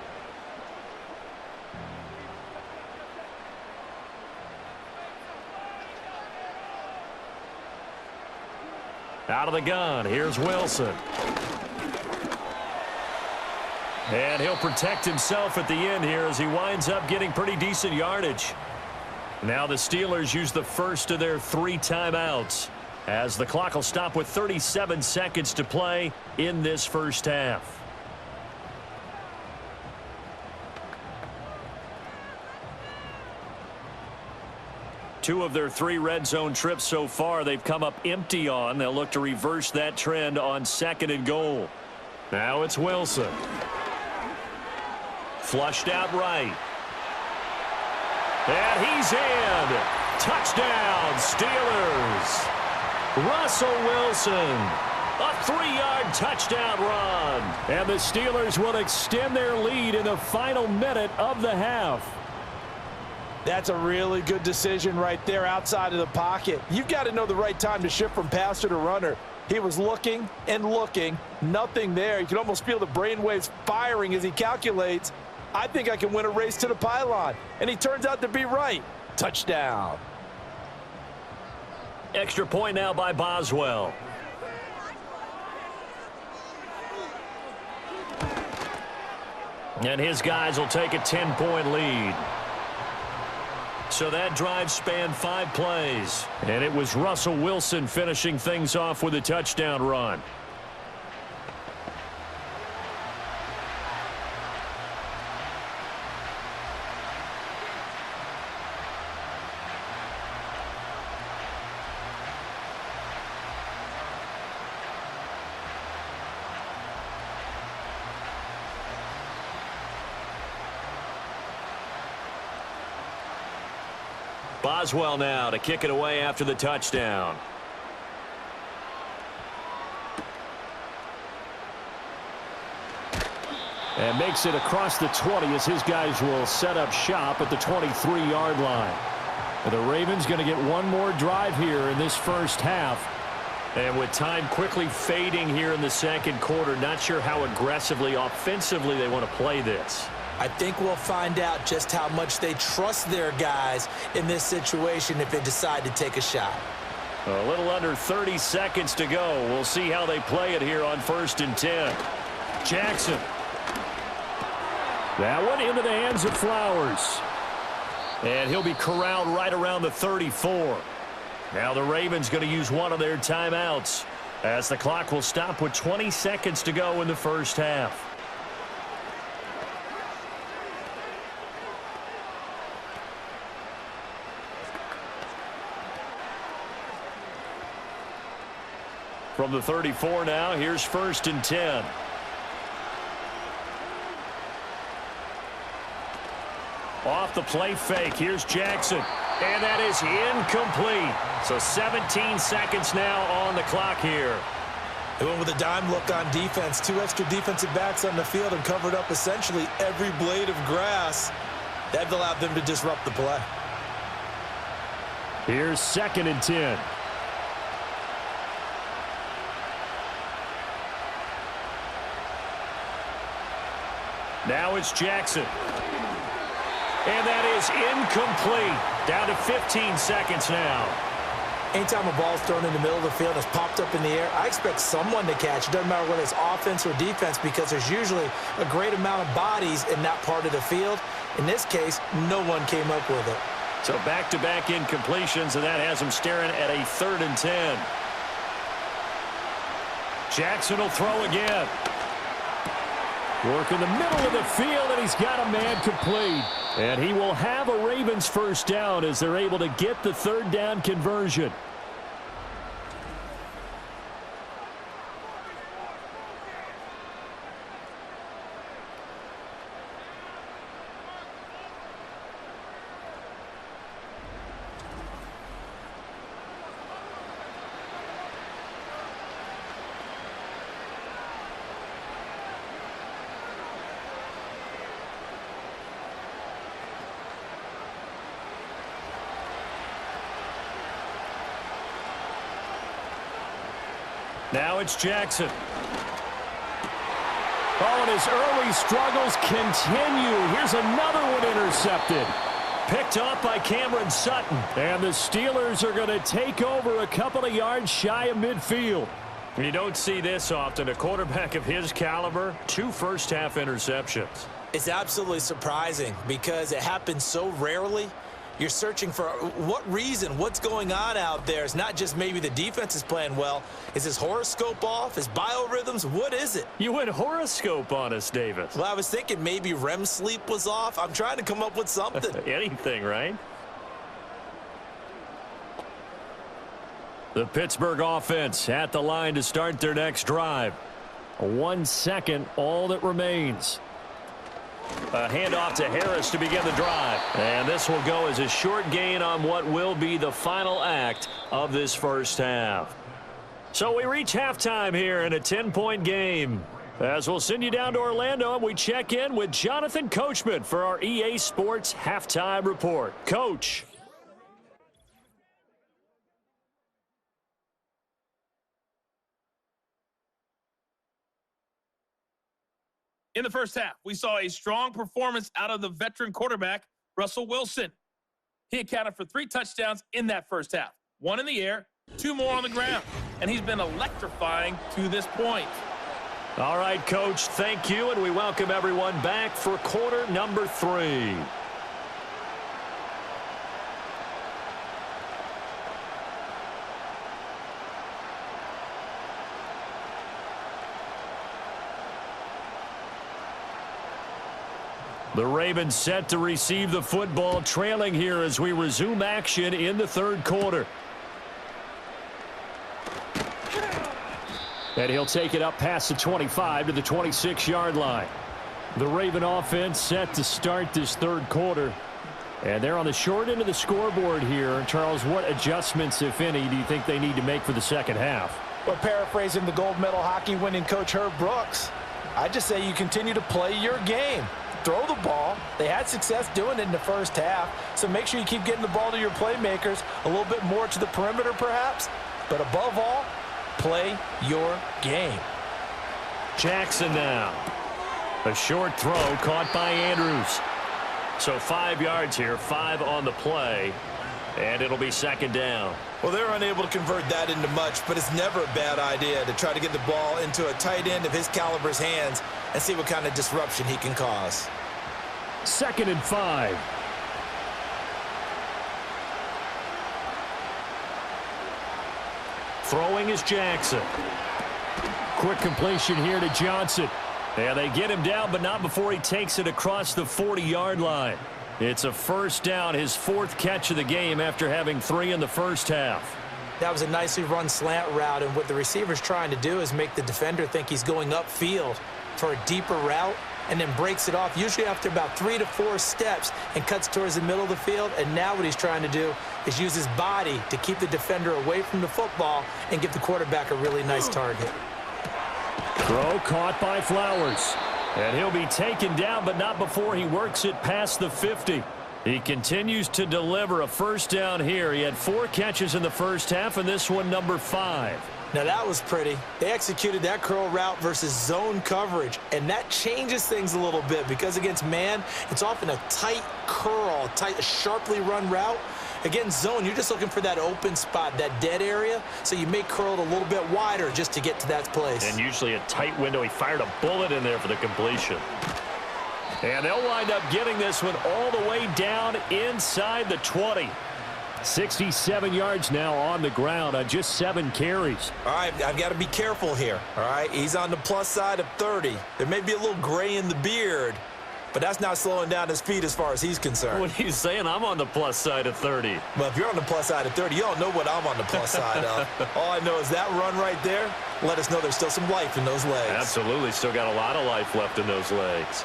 Out of the gun, here's Wilson. And he'll protect himself at the end here as he winds up getting pretty decent yardage. Now the Steelers use the first of their 3 timeouts as the clock will stop with 37 seconds to play in this first half. Two of their 3 red zone trips so far they've come up empty on. They'll look to reverse that trend on 2nd and goal. Now it's Wilson. Flushed out right. And he's in. Touchdown, Steelers. Russell Wilson. A 3-yard touchdown run. And the Steelers will extend their lead in the final minute of the half. That's a really good decision right there outside of the pocket. You've got to know the right time to shift from passer to runner. He was looking and looking. Nothing there. You can almost feel the brainwaves firing as he calculates, I think I can win a race to the pylon. And he turns out to be right. Touchdown. Extra point now by Boswell. And his guys will take a 10-point lead. So that drive spanned 5 plays. And it was Russell Wilson finishing things off with a touchdown run. Boswell now to kick it away after the touchdown. And makes it across the 20 as his guys will set up shop at the 23-yard line. The Ravens going to get one more drive here in this first half. And with time quickly fading here in the second quarter, not sure how aggressively, offensively they want to play this. I think we'll find out just how much they trust their guys in this situation if they decide to take a shot. A little under 30 seconds to go. We'll see how they play it here on 1st and 10. Jackson. That one into the hands of Flowers. And he'll be corralled right around the 34. Now the Ravens going to use one of their timeouts as the clock will stop with 20 seconds to go in the first half. From the 34 now, here's 1st and 10. Off the play fake, here's Jackson. And that is incomplete. So 17 seconds now on the clock here. They went with a dime look on defense. 2 extra defensive backs on the field and covered up essentially every blade of grass. That allowed them to disrupt the play. Here's 2nd and 10. Now it's Jackson. And that is incomplete. Down to 15 seconds now. Anytime a ball's thrown in the middle of the field and it's popped up in the air, I expect someone to catch. It doesn't matter whether it's offense or defense because there's usually a great amount of bodies in that part of the field. In this case, no one came up with it. So back-to-back incompletions, and that has him staring at a 3rd and 10. Jackson will throw again. Work in the middle of the field, and he's got a man complete. And he will have a Ravens first down as they're able to get the 3rd down conversion. Now it's Jackson. Oh, and his early struggles continue. Here's another one intercepted. Picked off by Cameron Sutton. And the Steelers are going to take over a couple of yards shy of midfield. You don't see this often. A quarterback of his caliber, 2 first-half interceptions. It's absolutely surprising because it happens so rarely. You're searching for what reason, what's going on out there. It's not just maybe the defense is playing well. Is his horoscope off? His biorhythms? What is it? You went horoscope on us, Davis. Well, I was thinking maybe REM sleep was off. I'm trying to come up with something. Anything, right? The Pittsburgh offense at the line to start their next drive. 1 second, all that remains. A handoff to Harris to begin the drive. And this will go as a short gain on what will be the final act of this first half. So we reach halftime here in a 10-point game. As we'll send you down to Orlando and we check in with Jonathan Coachman for our EA Sports Halftime Report. Coach. In the first half, we saw a strong performance out of the veteran quarterback, Russell Wilson. He accounted for 3 touchdowns in that first half. 1 in the air, 2 more on the ground. And he's been electrifying to this point. All right, Coach, thank you, and we welcome everyone back for quarter number 3. The Ravens set to receive the football, trailing here as we resume action in the third quarter. And he'll take it up past the 25 to the 26-yard line. The Raven offense set to start this third quarter. And they're on the short end of the scoreboard here. Charles, what adjustments, if any, do you think they need to make for the second half? Well, paraphrasing the gold medal hockey winning coach Herb Brooks, I just say you continue to play your game. Throw the ball. They had success doing it in the first half, so make sure you keep getting the ball to your playmakers, a little bit more to the perimeter perhaps, but above all, play your game. Jackson now. A short throw caught by Andrews. So 5 yards here, 5 on the play, and it'll be second down. Well, they're unable to convert that into much, but it's never a bad idea to try to get the ball into a tight end of his caliber's hands and see what kind of disruption he can cause. 2nd and 5. Throwing is Jackson. Quick completion here to Johnson. And they get him down, but not before he takes it across the 40-yard line. It's a first down, his 4th catch of the game after having 3 in the first half. That was a nicely run slant route, and what the receiver's trying to do is make the defender think he's going upfield for a deeper route, and then breaks it off, usually after about 3 to 4 steps, and cuts towards the middle of the field. And now what he's trying to do is use his body to keep the defender away from the football and give the quarterback a really nice target. Throw caught by Flowers. And he'll be taken down, but not before he works it past the 50. He continues to deliver a first down here. He had 4 catches in the first half, and this one number 5. Now that was pretty. They executed that curl route versus zone coverage, and that changes things a little bit because against man, it's often a tight curl, a sharply run route. Against zone, you're just looking for that open spot, that dead area, so you may curl it a little bit wider just to get to that place. And usually a tight window. He fired a bullet in there for the completion. And they'll wind up getting this one all the way down inside the 20. 67 yards now on the ground on just 7 carries. All right, I've got to be careful here. All right, he's on the plus side of 30. There may be a little gray in the beard, but that's not slowing down his speed as far as he's concerned. What he's saying, I'm on the plus side of 30. Well, if you're on the plus side of 30, you don't know what I'm on the plus side of. All I know is that run right there let us know there's still some life in those legs. Absolutely, still got a lot of life left in those legs.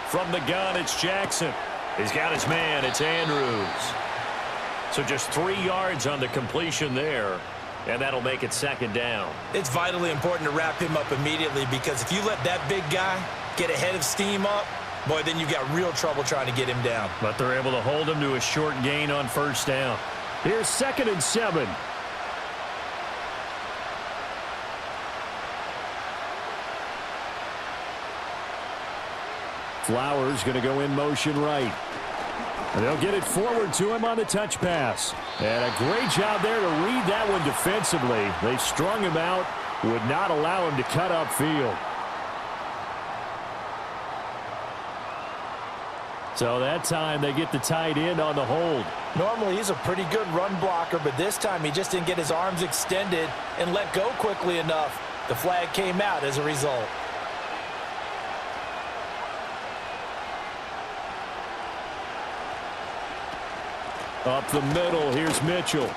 From the gun, it's Jackson. He's got his man. It's Andrews. So just 3 yards on the completion there, and that'll make it second down. It's vitally important to wrap him up immediately because if you let that big guy get ahead of steam up, boy, then you've got real trouble trying to get him down. But they're able to hold him to a short gain on first down. Here's 2nd and 7. Flowers going to go in motion right. And they'll get it forward to him on the touch pass. And a great job there to read that one defensively. They strung him out, would not allow him to cut upfield. So that time they get the tight end on the hold. Normally he's a pretty good run blocker, but this time he just didn't get his arms extended and let go quickly enough. The flag came out as a result. Up the middle, here's Mitchell.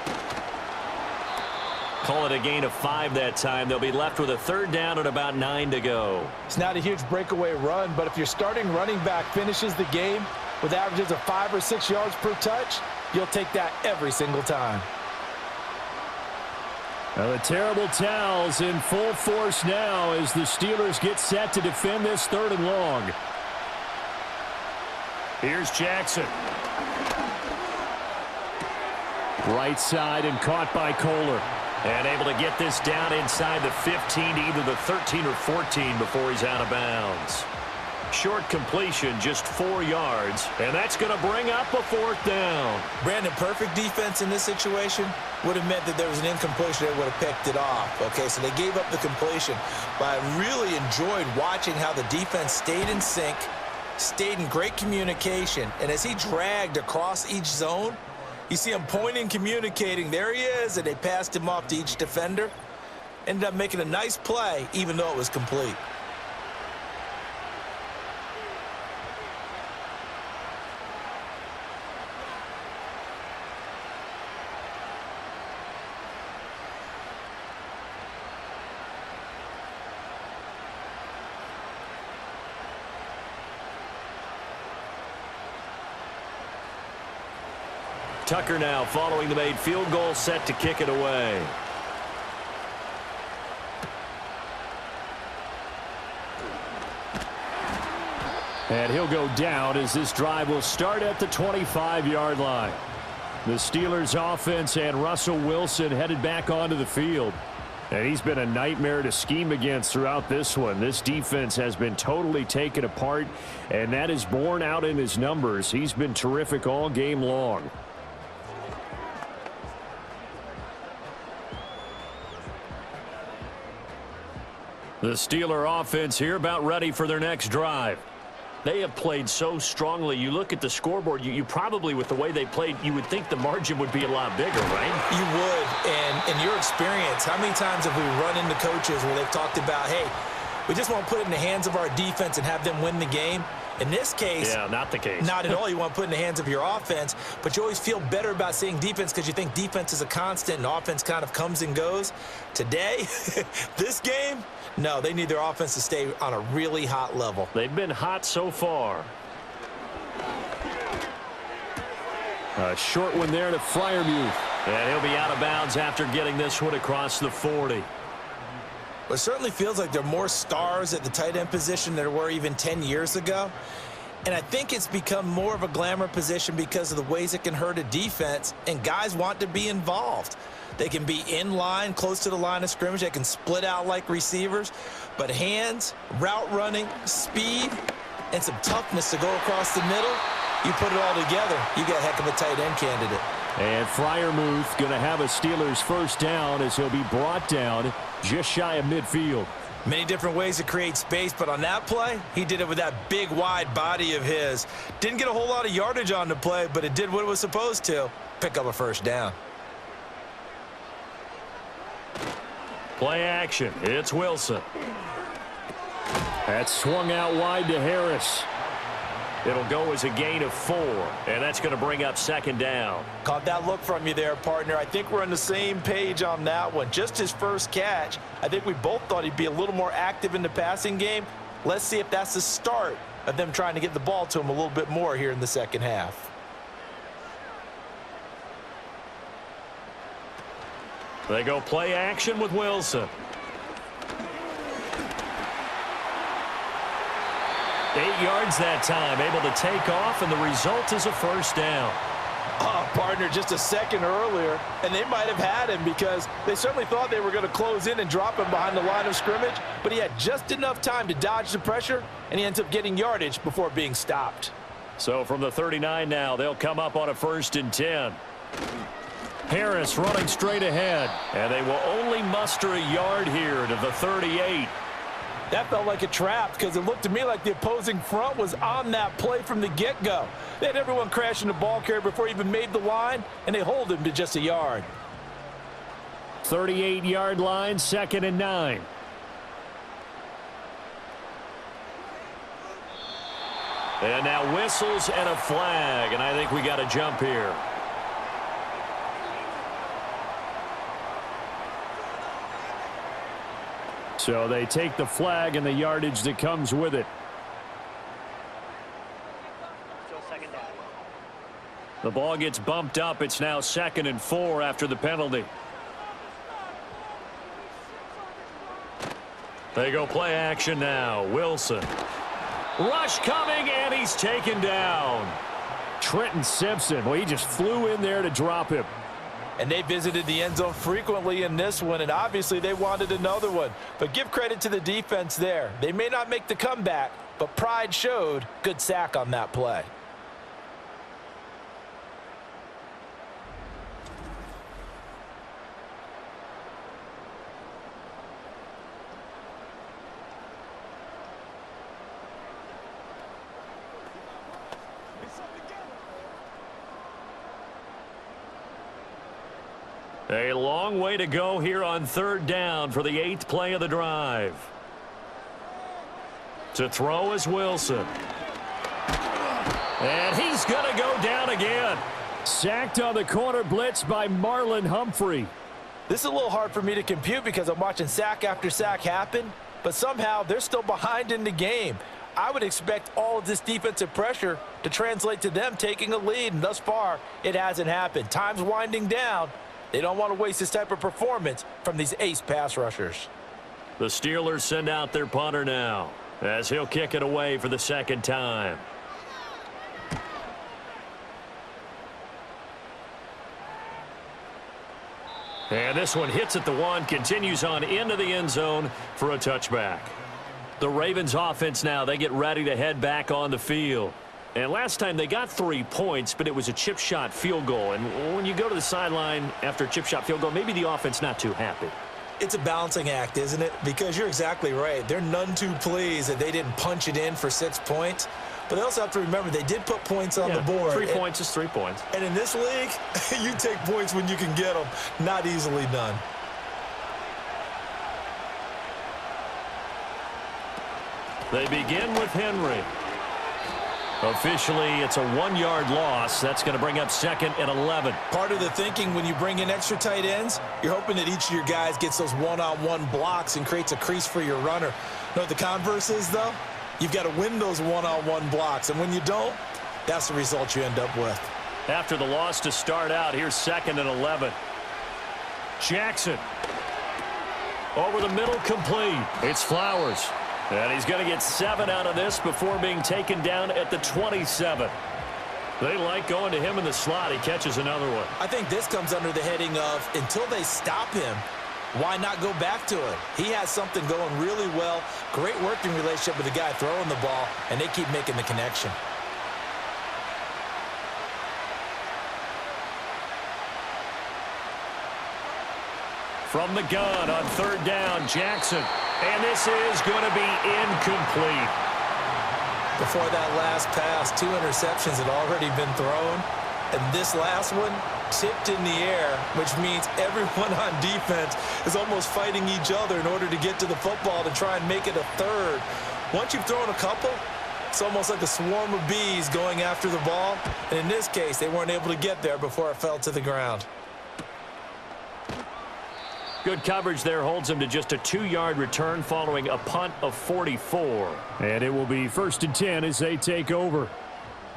Call it a gain of 5 that time. They'll be left with a 3rd down and about 9 to go. It's not a huge breakaway run, but if your starting running back finishes the game with averages of 5 or 6 yards per touch, you'll take that every single time. Now the terrible towels in full force now as the Steelers get set to defend this 3rd and long. Here's Jackson. Right side and caught by Kohler. And able to get this down inside the 15 to either the 13 or 14 before he's out of bounds. Short completion, just 4 yards. And that's going to bring up a 4th down. Brandon, perfect defense in this situation would have meant that there was an incompletion that would have picked it off. Okay, so they gave up the completion. But I really enjoyed watching how the defense stayed in sync, stayed in great communication. And as he dragged across each zone, you see him pointing, communicating. There he is, and they passed him off to each defender. Ended up making a nice play, even though it was complete. Tucker now following the made field goal, set to kick it away. And he'll go down as this drive will start at the 25-yard line. The Steelers offense and Russell Wilson headed back onto the field. And he's been a nightmare to scheme against throughout this one. This defense has been totally taken apart, and that is borne out in his numbers. He's been terrific all game long. The Steeler offense here about ready for their next drive. They have played so strongly. You look at the scoreboard, you probably, with the way they played, you would think the margin would be a lot bigger, right? You would. And in your experience, how many times have we run into coaches where they've talked about, hey, we just want to put it in the hands of our defense and have them win the game? In this case, yeah, not the case. Not at all. You want to put it in the hands of your offense, but you always feel better about seeing defense because you think defense is a constant and offense kind of comes and goes. Today, this game, no, they need their offense to stay on a really hot level. They've been hot so far. A short one there to Freiermuth. And he'll be out of bounds after getting this one across the 40. It certainly feels like there are more stars at the tight end position than there were even 10 years ago. And I think it's become more of a glamour position because of the ways it can hurt a defense, and guys want to be involved. They can be in line, close to the line of scrimmage. They can split out like receivers. But hands, route running, speed, and some toughness to go across the middle, you put it all together, you got a heck of a tight end candidate. And Freiermuth going to have a Steelers first down as he'll be brought down just shy of midfield. Many different ways to create space, but on that play, he did it with that big, wide body of his. Didn't get a whole lot of yardage on the play, but it did what it was supposed to, pick up a first down. Play action. It's Wilson. That's swung out wide to Harris. It'll go as a gain of 4, and that's going to bring up second down. Caught that look from you there, partner. I think we're on the same page on that one. Just his first catch, I think we both thought he'd be a little more active in the passing game. Let's see if that's the start of them trying to get the ball to him a little bit more here in the second half. They go play action with Wilson. 8 yards that time, able to take off, and the result is a first down. Oh, partner, just a second earlier, and they might have had him because they certainly thought they were going to close in and drop him behind the line of scrimmage, but he had just enough time to dodge the pressure, and he ends up getting yardage before being stopped. So from the 39 now, they'll come up on a 1st and 10. Harris running straight ahead, and they will only muster a yard here to the 38. That felt like a trap because it looked to me like the opposing front was on that play from the get-go. They had everyone crashing the ball carrier before he even made the line, and they hold him to just a yard. 38-yard line, 2nd and 9. And now whistles and a flag, and I think we got a jump here. So they take the flag and the yardage that comes with it. The ball gets bumped up. It's now 2nd and 4 after the penalty. They go play action now. Wilson. Rush coming, and he's taken down. Trenton Simpson, well, he just flew in there to drop him. And they visited the end zone frequently in this one, and obviously they wanted another one. But give credit to the defense there. They may not make the comeback, but pride showed. Good sack on that play. A long way to go here on 3rd down for the 8th play of the drive. To throw is Wilson. And he's going to go down again. Sacked on the corner blitz by Marlon Humphrey. This is a little hard for me to compute because I'm watching sack after sack happen, but somehow they're still behind in the game. I would expect all of this defensive pressure to translate to them taking a lead, and thus far it hasn't happened. Time's winding down. They don't want to waste this type of performance from these ace pass rushers. The Steelers send out their punter now. as he'll kick it away for the second time. And this one hits at the one, continues on into the end zone for a touchback. The Ravens offense now, they get ready to head back on the field. And last time they got 3 points, but it was a chip shot field goal. And when you go to the sideline after a chip shot field goal, maybe the offense not too happy. It's a balancing act, isn't it? Because you're exactly right. They're none too pleased that they didn't punch it in for 6 points. But they also have to remember they did put points on the board. 3 points is 3 points. And in this league, you take points when you can get them. Not easily done. They begin with Henry. Officially, it's a 1-yard loss. That's going to bring up 2nd and 11. Part of the thinking when you bring in extra tight ends, you're hoping that each of your guys gets those one-on-one blocks and creates a crease for your runner. You know what the converse is, though? You've got to win those one-on-one blocks, and when you don't, that's the result you end up with. After the loss to start out, here's 2nd and 11. Jackson. Over the middle, complete. It's Flowers. And he's going to get 7 out of this before being taken down at the 27. They like going to him in the slot. He catches another one. I think this comes under the heading of until they stop him, why not go back to it? He has something going really well. Great working relationship with the guy throwing the ball, and they keep making the connection. From the gun on 3rd down, Jackson. And this is going to be incomplete. Before that last pass, 2 interceptions had already been thrown. And this last one tipped in the air, which means everyone on defense is almost fighting each other in order to get to the football to try and make it a 3rd. Once you've thrown a couple, it's almost like a swarm of bees going after the ball. And in this case, they weren't able to get there before it fell to the ground. Good coverage there holds him to just a 2-yard return following a punt of 44. And it will be 1st and 10 as they take over.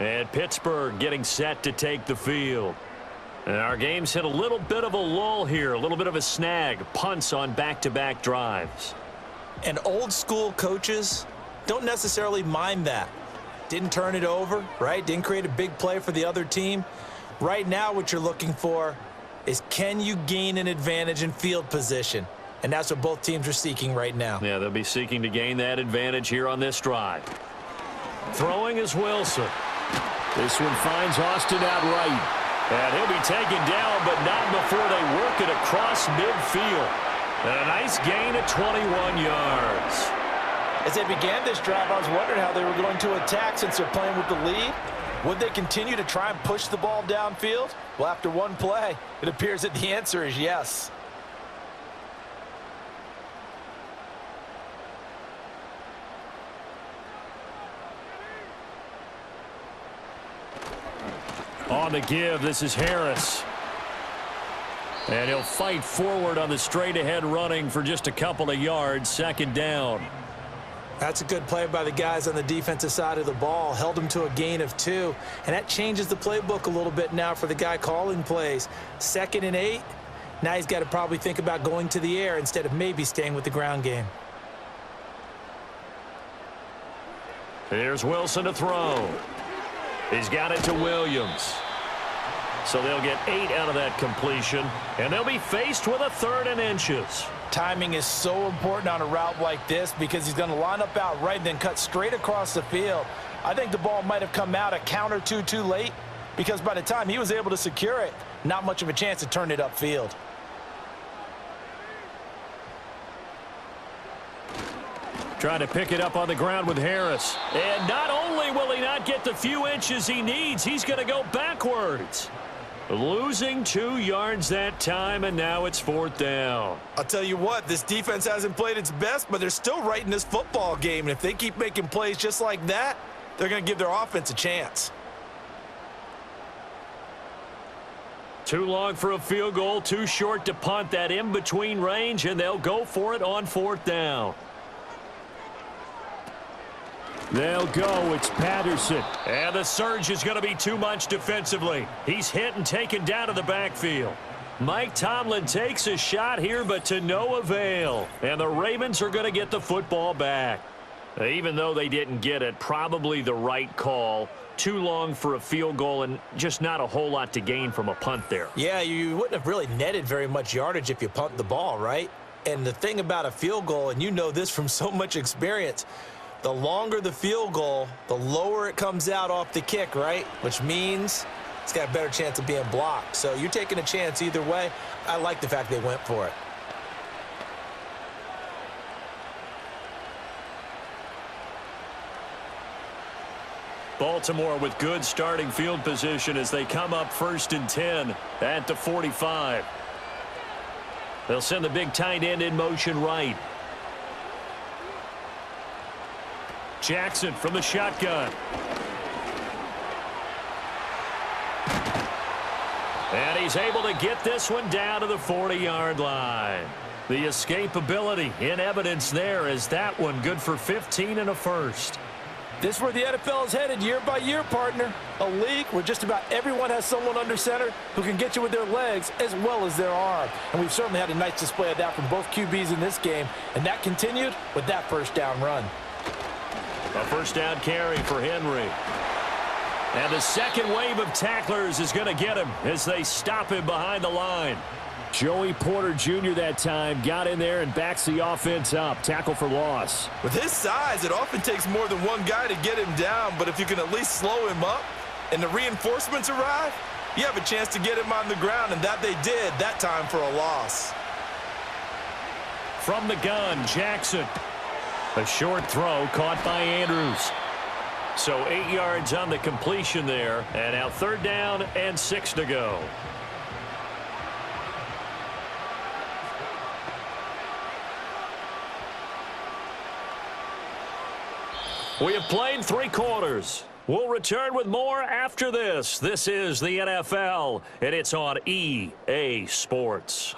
And Pittsburgh getting set to take the field. And our game's hit a little bit of a lull here, a little bit of a snag. Punts on back-to-back drives. And old school coaches don't necessarily mind that. Didn't turn it over, right? Didn't create a big play for the other team. Right now what you're looking for is can you gain an advantage in field position? And that's what both teams are seeking right now. Yeah, they'll be seeking to gain that advantage here on this drive. Throwing is Wilson. This one finds Austin out right. And he'll be taken down, but not before they work it across midfield. And a nice gain of 21 yards. As they began this drive, I was wondering how they were going to attack since they're playing with the lead. Would they continue to try and push the ball downfield? Well, after one play, it appears that the answer is yes. On the give, this is Harris. And he'll fight forward on the straight-ahead running for just a couple of yards, 2nd down. That's a good play by the guys on the defensive side of the ball. Held him to a gain of 2. And that changes the playbook a little bit now for the guy calling plays. 2nd and 8. Now he's got to probably think about going to the air instead of maybe staying with the ground game. Here's Wilson to throw. He's got it to Williams. So they'll get 8 out of that completion. And they'll be faced with a 3rd and inches. Timing is so important on a route like this because he's going to line up out right and then cut straight across the field. I think the ball might have come out a count or two too late because by the time he was able to secure it, not much of a chance to turn it upfield. Trying to pick it up on the ground with Harris. And not only will he not get the few inches he needs, he's going to go backwards. Losing 2 yards that time, and now it's 4th down. I'll tell you what, this defense hasn't played its best, but they're still right in this football game. And if they keep making plays just like that, they're going to give their offense a chance. Too long for a field goal, too short to punt. That in-between range, and they'll go for it on 4th down. They'll go. It's Patterson. And the surge is going to be too much defensively. He's hit and taken down to the backfield. Mike Tomlin takes a shot here, but to no avail. And the Ravens are going to get the football back. Even though they didn't get it, probably the right call. Too long for a field goal and just not a whole lot to gain from a punt there. Yeah, you wouldn't have really netted very much yardage if you punt the ball, right? And the thing about a field goal, and you know this from so much experience, the longer the field goal, the lower it comes out off the kick, right? Which means it's got a better chance of being blocked. So you're taking a chance either way. I like the fact they went for it. Baltimore with good starting field position as they come up 1st and 10 at the 45. They'll send the big tight end in motion right. Jackson from the shotgun. And he's able to get this one down to the 40-yard line. The escapability in evidence there as that one good for 15 and a first. This is where the NFL is headed year by year, partner. A league where just about everyone has someone under center who can get you with their legs as well as their arm. And we've certainly had a nice display of that from both QBs in this game. And that continued with that first down run. A first down carry for Henry. And the second wave of tacklers is going to get him as they stop him behind the line. Joey Porter Jr. that time got in there and backs the offense up. Tackle for loss. With his size, it often takes more than one guy to get him down, but if you can at least slow him up and the reinforcements arrive, you have a chance to get him on the ground, and that they did that time for a loss. From the gun, Jackson. A short throw caught by Andrews. So 8 yards on the completion there, and now 3rd down and 6 to go. We have played 3 quarters. We'll return with more after this. This is the NFL, and it's on EA Sports.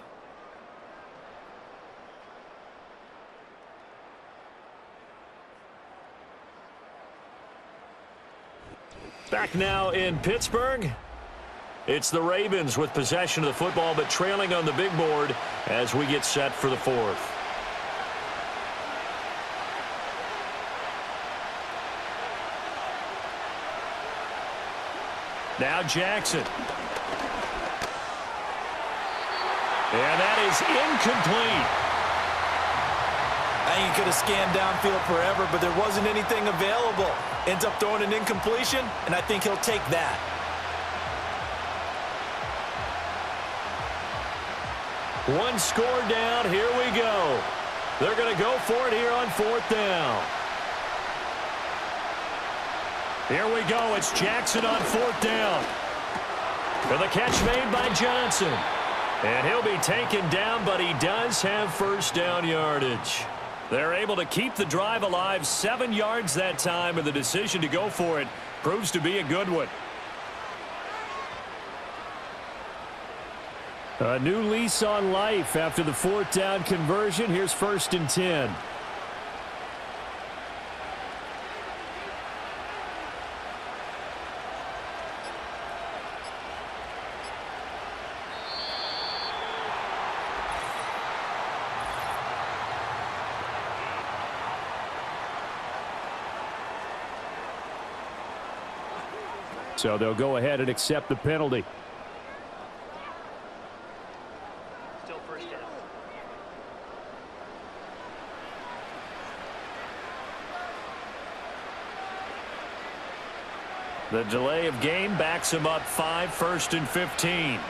Back now in Pittsburgh. It's the Ravens with possession of the football, but trailing on the big board as we get set for the 4th. Now Jackson. And that is incomplete. I think he could have scanned downfield forever, but there wasn't anything available. Ends up throwing an incompletion, and I think he'll take that. One score down. Here we go. They're going to go for it here on 4th down. Here we go. It's Jackson on 4th down. For the catch made by Johnson. And he'll be taken down, but he does have first down yardage. They're able to keep the drive alive, 7 yards that time, and the decision to go for it proves to be a good one. A new lease on life after the 4th down conversion. Here's 1st and 10. So they'll go ahead and accept the penalty. Still first down. The delay of game backs him up 5, 1st and 15.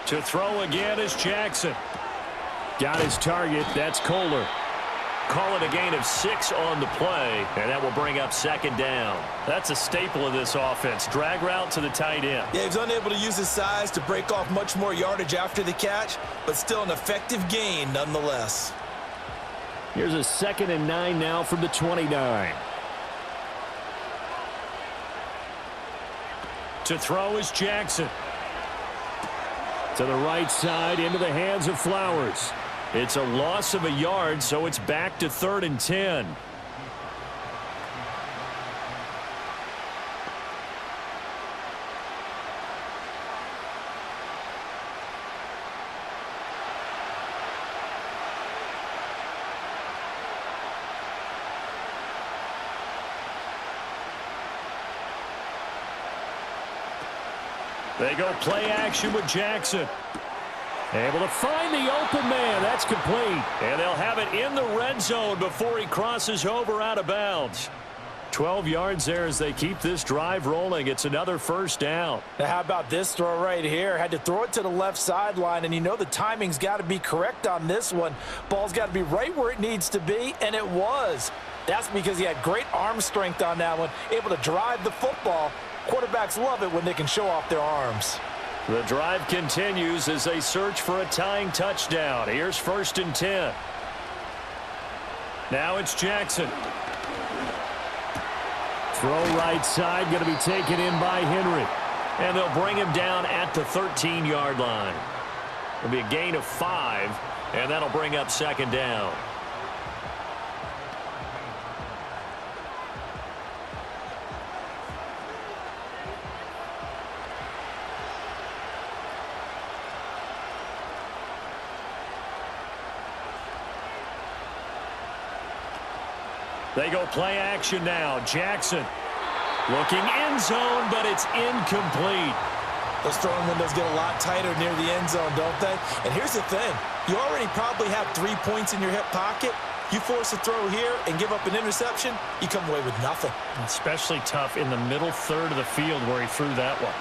To throw again is Jackson. Got his target. That's Kohler. Call it a gain of 6 on the play, and that will bring up 2nd down. That's a staple of this offense. Drag route to the tight end. Yeah, he was unable to use his size to break off much more yardage after the catch, but still an effective gain nonetheless. Here's a 2nd and 9 now from the 29. To throw is Jackson. To the right side, into the hands of Flowers. It's a loss of a yard, so it's back to 3rd and 10. They go play action with Jackson. Able to find the open man. That's complete. And they'll have it in the red zone before he crosses over out of bounds. 12 yards there as they keep this drive rolling. It's another first down. Now, how about this throw right here? Had to throw it to the left sideline, and you know the timing's got to be correct on this one. Ball's got to be right where it needs to be, and it was. That's because he had great arm strength on that one, able to drive the football. Quarterbacks love it when they can show off their arms. The drive continues as they search for a tying touchdown. Here's 1st and 10. Now it's Jackson. Throw right side, going to be taken in by Henry. And they'll bring him down at the 13-yard line. It'll be a gain of 5, and that'll bring up 2nd down. They go play action now. Jackson looking end zone, but it's incomplete. Those throwing windows get a lot tighter near the end zone, don't they? And here's the thing. You already probably have 3 points in your hip pocket. You force a throw here and give up an interception, you come away with nothing. Especially tough in the middle third of the field where he threw that one.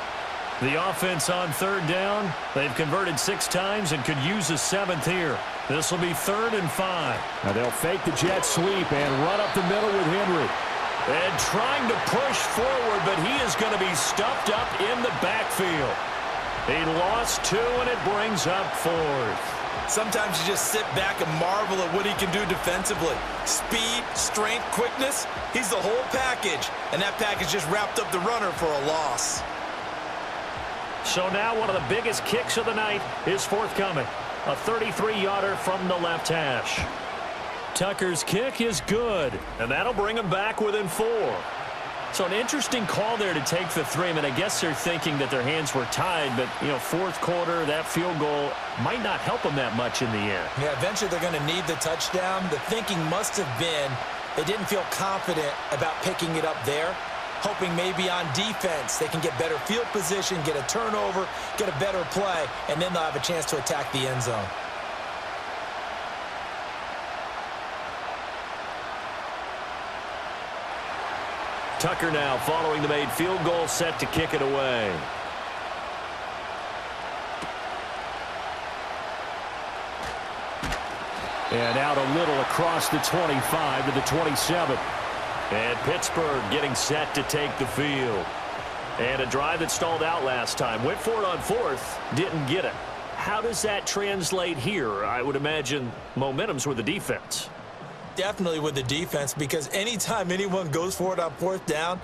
The offense on 3rd down. They've converted 6 times and could use a 7th here. This will be 3rd and 5. Now they'll fake the jet sweep and run up the middle with Henry. And trying to push forward, but he is going to be stuffed up in the backfield. He lost 2, and it brings up 4th. Sometimes you just sit back and marvel at what he can do defensively. Speed, strength, quickness, he's the whole package. And that package just wrapped up the runner for a loss. So now one of the biggest kicks of the night is forthcoming. A 33-yarder from the left hash. Tucker's kick is good, and that'll bring him back within 4. So an interesting call there to take the 3. I mean, I guess they're thinking that their hands were tied, but, you know, 4th quarter, that field goal might not help them that much in the end. Yeah, eventually they're going to need the touchdown. The thinking must have been they didn't feel confident about picking it up there, hoping maybe on defense they can get better field position, get a turnover, get a better play, and then they'll have a chance to attack the end zone. Tucker now following the made field goal, set to kick it away. And out a little across the 25 to the 27. And Pittsburgh getting set to take the field. And a drive that stalled out last time. Went for it on 4th, didn't get it. How does that translate here? I would imagine momentum's with the defense. Definitely with the defense, because anytime anyone goes for it on 4th down,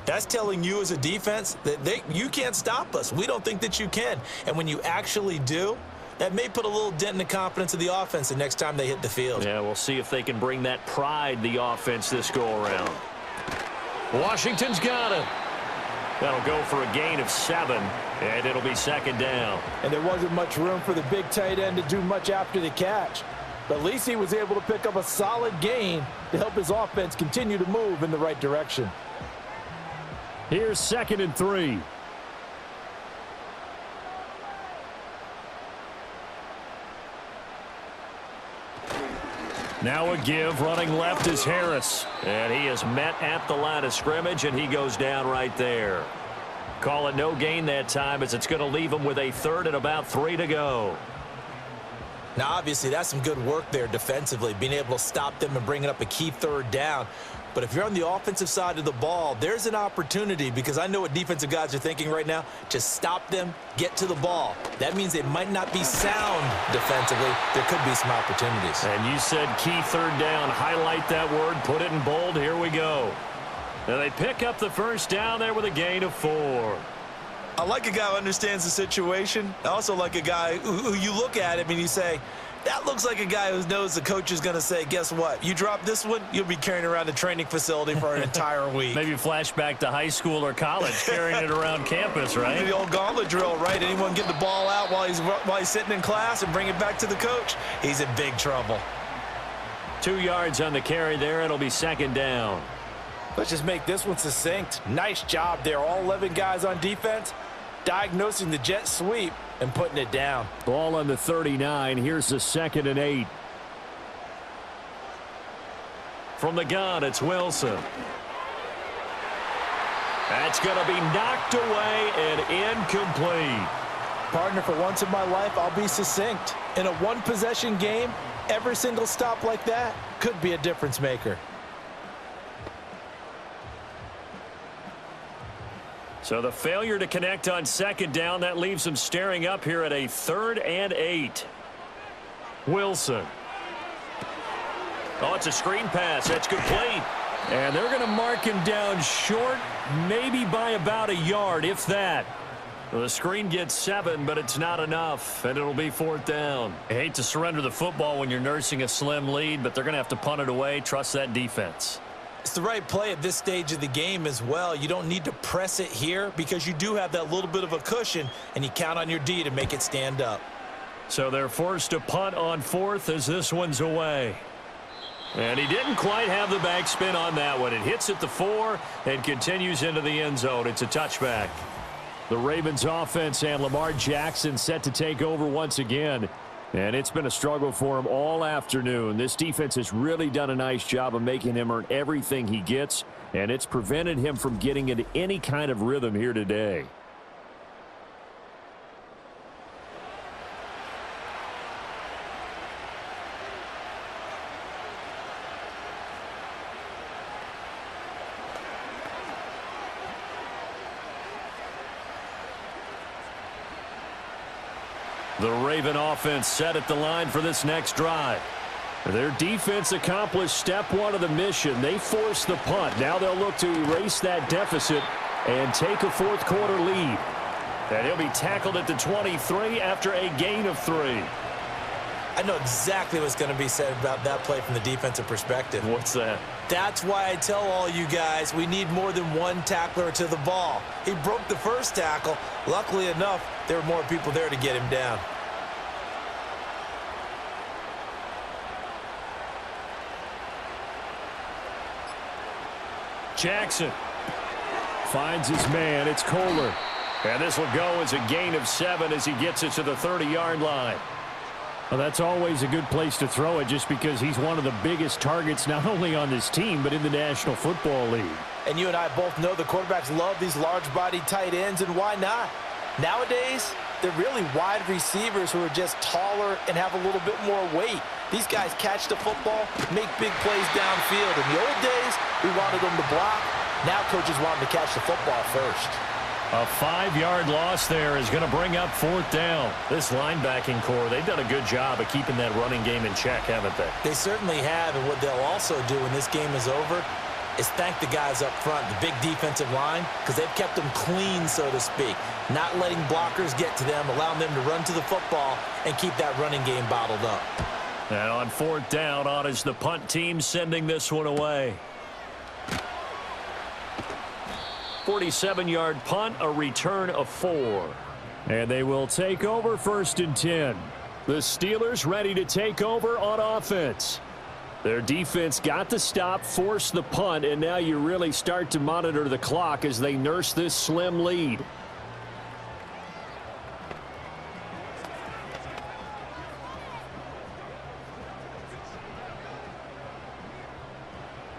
that's telling you as a defense that you can't stop us. We don't think that you can. And when you actually do, that may put a little dent in the confidence of the offense the next time they hit the field. Yeah, we'll see if they can bring that pride, the offense, this go-around. Washington's got it. That'll go for a gain of 7, and it'll be 2nd down. And there wasn't much room for the big tight end to do much after the catch. But at least he was able to pick up a solid gain to help his offense continue to move in the right direction. Here's 2nd and 3. Now a give, running left is Harris. And he is met at the line of scrimmage, and he goes down right there. Call it no gain that time, as it's going to leave him with a 3rd and about 3 to go. Now, obviously, that's some good work there defensively, being able to stop them and bringing up a key 3rd down. But if you're on the offensive side of the ball, there's an opportunity, because I know what defensive guys are thinking right now. Just stop them, get to the ball. That means they might not be sound defensively. There could be some opportunities. And you said key 3rd down. Highlight that word, put it in bold. Here we go. Now they pick up the 1st down there with a gain of 4. I like a guy who understands the situation. I also like a guy who you look at him and you say, that looks like a guy who knows the coach is going to say, guess what? You drop this one, you'll be carrying around the training facility for an entire week. Maybe flashback to high school or college, carrying it around campus, right? The old gauntlet drill, right? Anyone get the ball out while he's sitting in class and bring it back to the coach, he's in big trouble. 2 yards on the carry there. It'll be 2nd down. Let's just make this one succinct. Nice job there. All 11 guys on defense. diagnosing the jet sweep and putting it down. Ball on the 39. Here's the 2nd and 8. From the gun, it's Wilson. That's going to be knocked away and incomplete. Partner, for once in my life, I'll be succinct. In a one-possession game, every single stop like that could be a difference maker. So the failure to connect on 2nd down, that leaves them staring up here at a 3rd and 8. Wilson. Oh, it's a screen pass. That's complete. And they're going to mark him down short, maybe by about a yard, if that. Well, the screen gets 7, but it's not enough, and it'll be 4th down. I hate to surrender the football when you're nursing a slim lead, but they're going to have to punt it away. Trust that defense. It's the right play at this stage of the game as well. You don't need to press it here because you do have that little bit of a cushion, and you count on your D to make it stand up. So they're forced to punt on 4th as this one's away. And he didn't quite have the backspin on that one. It hits at the 4 and continues into the end zone. It's a touchback. The Ravens offense and Lamar Jackson set to take over once again. And it's been a struggle for him all afternoon. This defense has really done a nice job of making him earn everything he gets. And it's prevented him from getting into any kind of rhythm here today. The Raven offense set at the line for this next drive. Their defense accomplished step 1 of the mission. They forced the punt. Now they'll look to erase that deficit and take a 4th quarter lead. And he'll be tackled at the 23 after a gain of 3. I know exactly what's going to be said about that play from the defensive perspective. What's that? That's why I tell all you guys we need more than one tackler to the ball. He broke the first tackle. Luckily enough, there were more people there to get him down. Jackson finds his man. It's Kohler. And this will go as a gain of 7 as he gets it to the 30-yard line. Well, that's always a good place to throw it just because he's one of the biggest targets not only on this team but in the National Football League. And you and I both know the quarterbacks love these large-body tight ends, and why not? Nowadays, they're really wide receivers who are just taller and have a little bit more weight. These guys catch the football, make big plays downfield. In the old days, we wanted them to block. Now coaches want them to catch the football first. A 5-yard loss there is going to bring up 4th down. This linebacking core, they've done a good job of keeping that running game in check, haven't they? They certainly have, and what they'll also do when this game is over is thank the guys up front, the big defensive line, because they've kept them clean, so to speak, not letting blockers get to them, allowing them to run to the football and keep that running game bottled up. And on 4th down, on is the punt team sending this one away. 47-yard punt, a return of 4. And they will take over 1st and 10. The Steelers ready to take over on offense. Their defense got the stop, forced the punt, and now you really start to monitor the clock as they nurse this slim lead.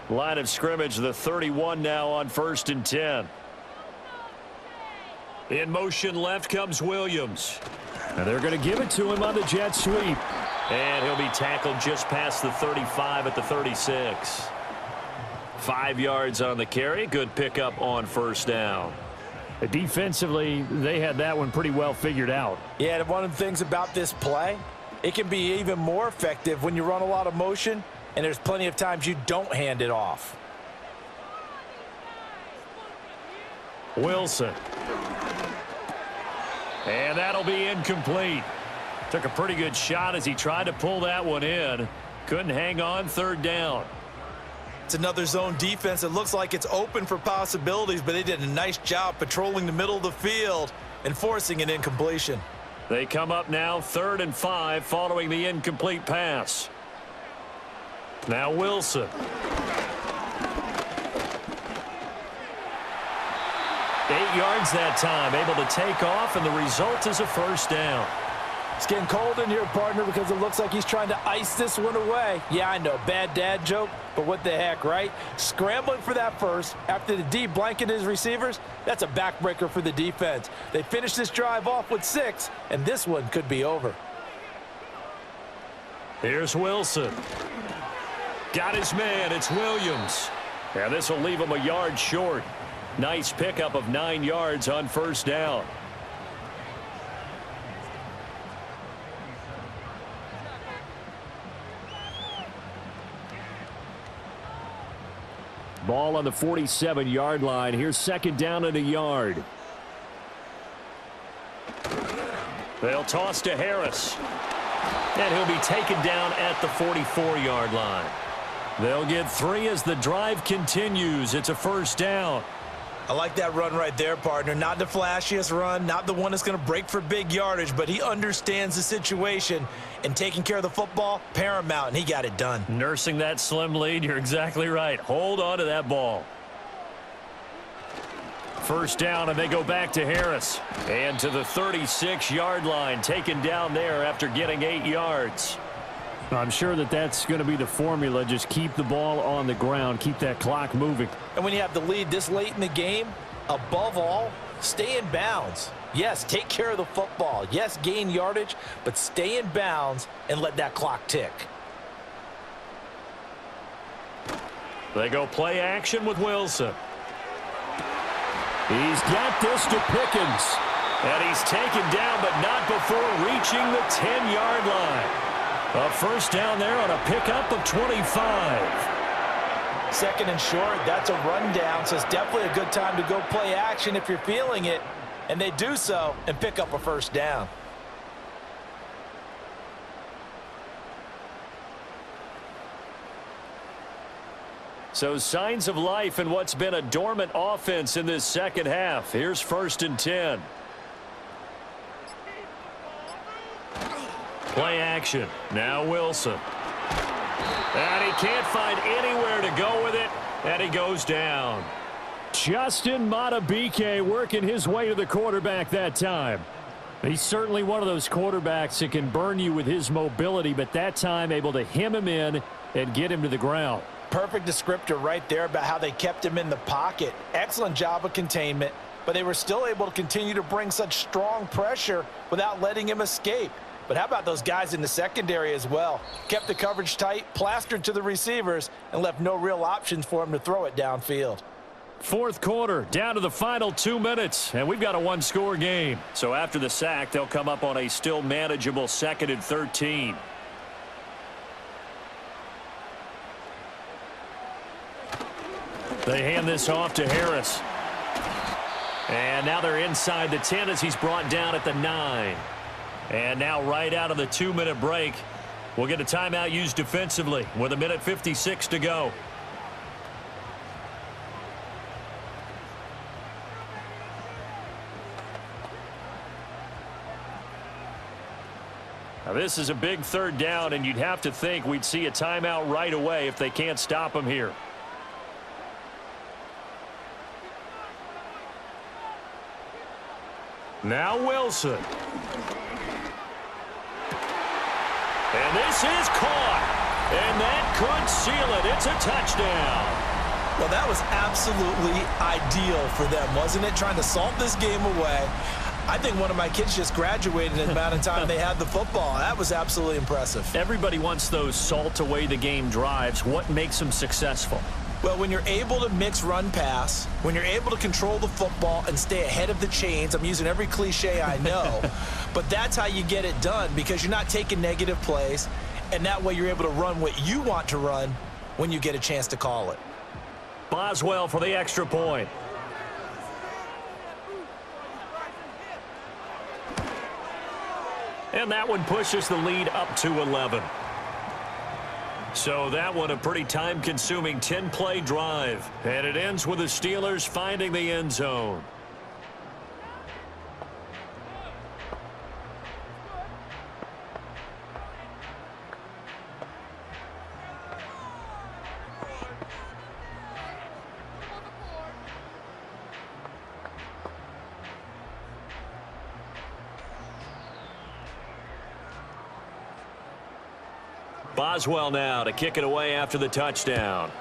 Line of scrimmage, the 31 now on 1st and 10. In motion left comes Williams. And they're going to give it to him on the jet sweep. And he'll be tackled just past the 35 at the 36. 5 yards on the carry. Good pickup on 1st down. Defensively, they had that one pretty well figured out. Yeah, and one of the things about this play, it can be even more effective when you run a lot of motion, and there's plenty of times you don't hand it off. Wilson. And that'll be incomplete. Took a pretty good shot as he tried to pull that one in. Couldn't hang on, 3rd down. It's another zone defense. It looks like it's open for possibilities, but they did a nice job patrolling the middle of the field and forcing an incompletion. They come up now 3rd and 5 following the incomplete pass. Now Wilson. 8 yards that time, able to take off, and the result is a first down. It's getting cold in here, partner, because it looks like he's trying to ice this one away. Yeah, I know, bad dad joke, but what the heck, right? Scrambling for that first after the D blanketed his receivers, that's a backbreaker for the defense. They finished this drive off with 6, and this one could be over. Here's Wilson. Got his man. It's Williams. And this will leave him a yard short. Nice pickup of 9 yards on first down. Ball on the 47-yard line. Here's second down and a yard. They'll toss to Harris. And he'll be taken down at the 44-yard line. They'll get 3 as the drive continues. It's a first down. I like that run right there, partner. Not the flashiest run, not the one that's going to break for big yardage, but he understands the situation, and taking care of the football, paramount, and he got it done. Nursing that slim lead, you're exactly right. Hold on to that ball. First down, and they go back to Harris. And to the 36-yard line, taken down there after getting 8 yards. I'm sure that that's going to be the formula. Just keep the ball on the ground. Keep that clock moving. And when you have the lead this late in the game, above all, stay in bounds. Yes, take care of the football. Yes, gain yardage, but stay in bounds and let that clock tick. They go play action with Wilson. He's got this to Pickens. And he's taken down, but not before reaching the 10-yard line. A first down there on a pickup of 25. Second and short, that's a rundown, so it's definitely a good time to go play action if you're feeling it. And they do so and pick up a first down. So signs of life in what's been a dormant offense in this second half. Here's first and 10. Play action. Now Wilson. And he can't find anywhere to go with it, and he goes down. Justin Madubuike working his way to the quarterback that time. He's certainly one of those quarterbacks that can burn you with his mobility, but that time able to hem him in and get him to the ground. Perfect descriptor right there about how they kept him in the pocket. Excellent job of containment, but they were still able to continue to bring such strong pressure without letting him escape. But how about those guys in the secondary as well? Kept the coverage tight, plastered to the receivers, and left no real options for him to throw it downfield. Fourth quarter, down to the final 2 minutes, and we've got a one-score game. So after the sack, they'll come up on a still manageable 2nd and 13. They hand this off to Harris. And now they're inside the 10 as he's brought down at the 9. And now right out of the 2-minute break, we'll get a timeout used defensively with 1:56 to go. Now this is a big third down, and you'd have to think we'd see a timeout right away if they can't stop him here. Now Wilson. And this is caught. And that could seal it. It's a touchdown. Well, that was absolutely ideal for them, wasn't it? Trying to salt this game away. I think one of my kids just graduated in the amount of time they had the football. That was absolutely impressive. Everybody wants those salt away the game drives. What makes them successful? Well, when you're able to mix run-pass, when you're able to control the football and stay ahead of the chains, I'm using every cliche I know, but that's how you get it done because you're not taking negative plays, and that way you're able to run what you want to run when you get a chance to call it. Boswell for the extra point. And that one pushes the lead up to 11. So that one a pretty time-consuming 10-play drive. And it ends with the Steelers finding the end zone. Boswell now to kick it away after the touchdown.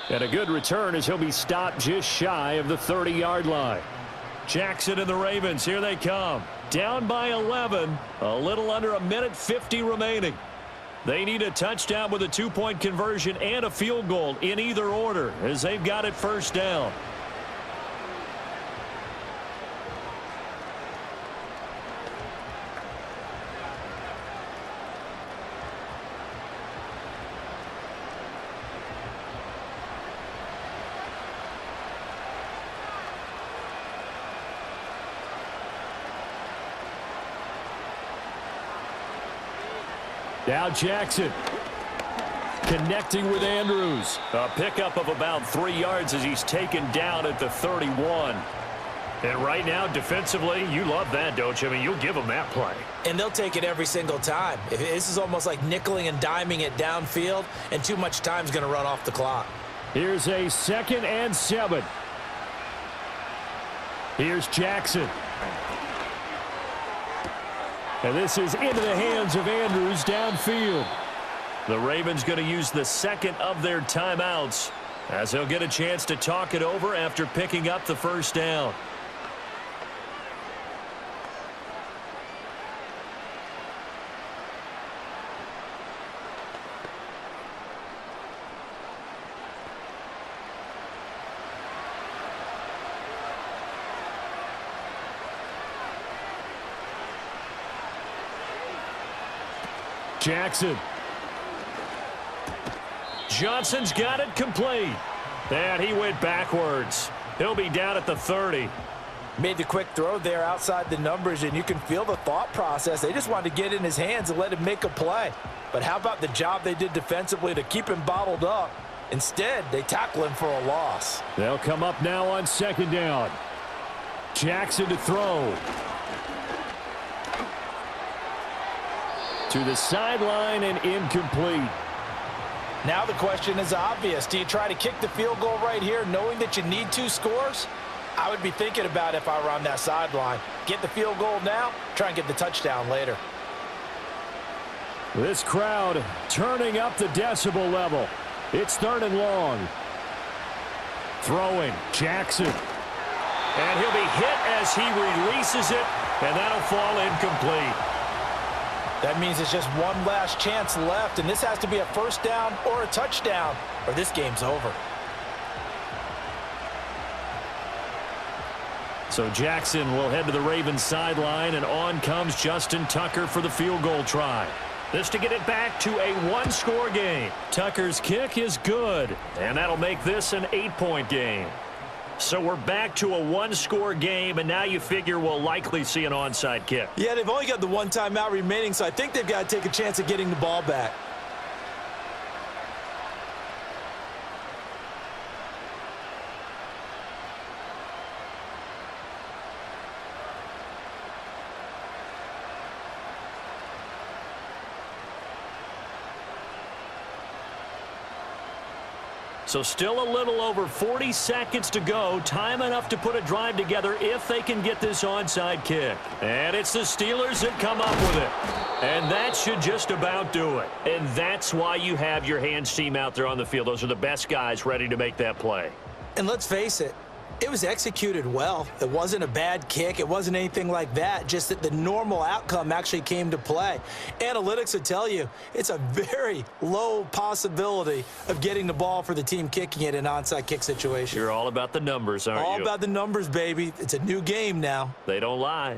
And a good return as he'll be stopped just shy of the 30-yard line. Jackson and the Ravens, here they come. Down by 11, a little under a minute 50 remaining. They need a touchdown with a two-point conversion and a field goal in either order as they've got it first down. Now Jackson connecting with Andrews. A pickup of about 3 yards as he's taken down at the 31. And right now, defensively, you love that, don't you? I mean, you'll give them that play. And they'll take it every single time. This is almost like nickeling and diming it downfield, and too much time's going to run off the clock. Here's a 2nd and 7. Here's Jackson. And this is into the hands of Andrews downfield. The Ravens going to use the second of their timeouts as they'll get a chance to talk it over after picking up the first down. Jackson. Johnson's got it complete. And he went backwards. He'll be down at the 30. Made the quick throw there outside the numbers, and you can feel the thought process. They just wanted to get in his hands and let him make a play. But how about the job they did defensively to keep him bottled up? Instead, they tackle him for a loss. They'll come up now on 2nd down. Jackson to throw. To the sideline and incomplete. Now the question is obvious. Do you try to kick the field goal right here knowing that you need 2 scores? I would be thinking about if I were on that sideline. Get the field goal now, try and get the touchdown later. This crowd turning up the decibel level. It's 3rd and long. Throwing, Jackson. And he'll be hit as he releases it, and that'll fall incomplete. That means it's just one last chance left, and this has to be a first down or a touchdown, or this game's over. So Jackson will head to the Ravens sideline, and on comes Justin Tucker for the field goal try. This to get it back to a 1-score game. Tucker's kick is good, and that'll make this an 8-point game. So we're back to a 1-score game, and now you figure we'll likely see an onside kick. Yeah, they've only got the 1 timeout remaining, so I think they've got to take a chance at getting the ball back. So still a little over 40 seconds to go. Time enough to put a drive together if they can get this onside kick. And it's the Steelers that come up with it. And that should just about do it. And that's why you have your hands team out there on the field. Those are the best guys ready to make that play. And let's face it, it was executed well. It wasn't a bad kick. It wasn't anything like that, just that the normal outcome actually came to play. Analytics will tell you it's a very low possibility of getting the ball for the team kicking it in an onside kick situation. You're all about the numbers, aren't you? All about the numbers, baby. It's a new game now. They don't lie.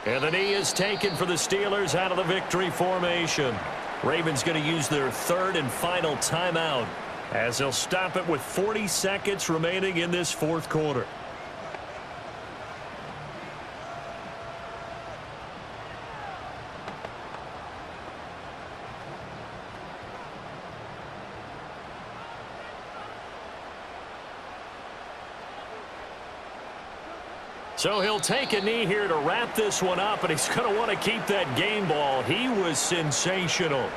And the knee is taken for the Steelers out of the victory formation. Ravens going to use their 3rd and final timeout as they'll stop it with 40 seconds remaining in this 4th quarter. So he'll take a knee here to wrap this one up, and he's going to want to keep that game ball. He was sensational.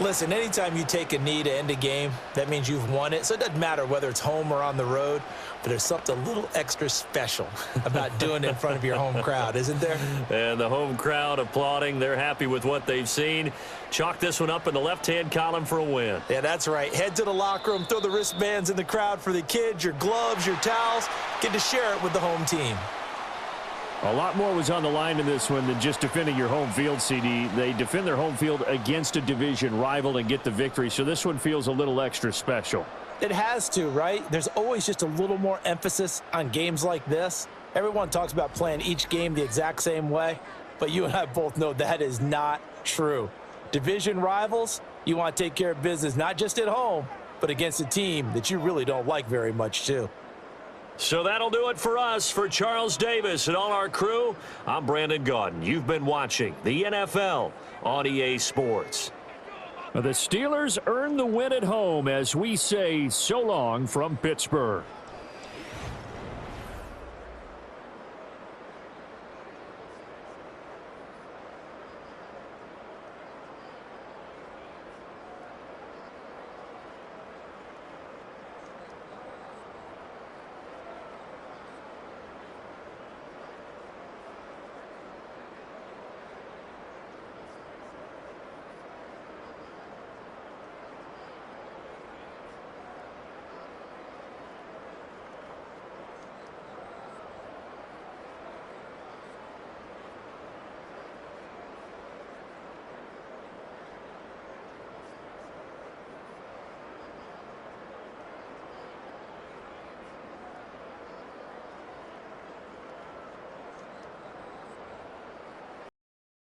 Listen, anytime you take a knee to end a game, that means you've won it. So it doesn't matter whether it's home or on the road, but there's something a little extra special about doing it in front of your home crowd, isn't there? And the home crowd applauding. They're happy with what they've seen. Chalk this one up in the left-hand column for a win. Yeah, that's right. Head to the locker room, throw the wristbands in the crowd for the kids, your gloves, your towels. Get to share it with the home team. A lot more was on the line in this one than just defending your home field, CD. They defend their home field against a division rival and get the victory, so this one feels a little extra special. It has to, right? There's always just a little more emphasis on games like this. Everyone talks about playing each game the exact same way, but you and I both know that is not true. Division rivals, you want to take care of business not just at home, but against a team that you really don't like very much, too. So that'll do it for us. For Charles Davis and all our crew, I'm Brandon Gaudin. You've been watching the NFL on EA Sports. The Steelers earn the win at home as we say so long from Pittsburgh.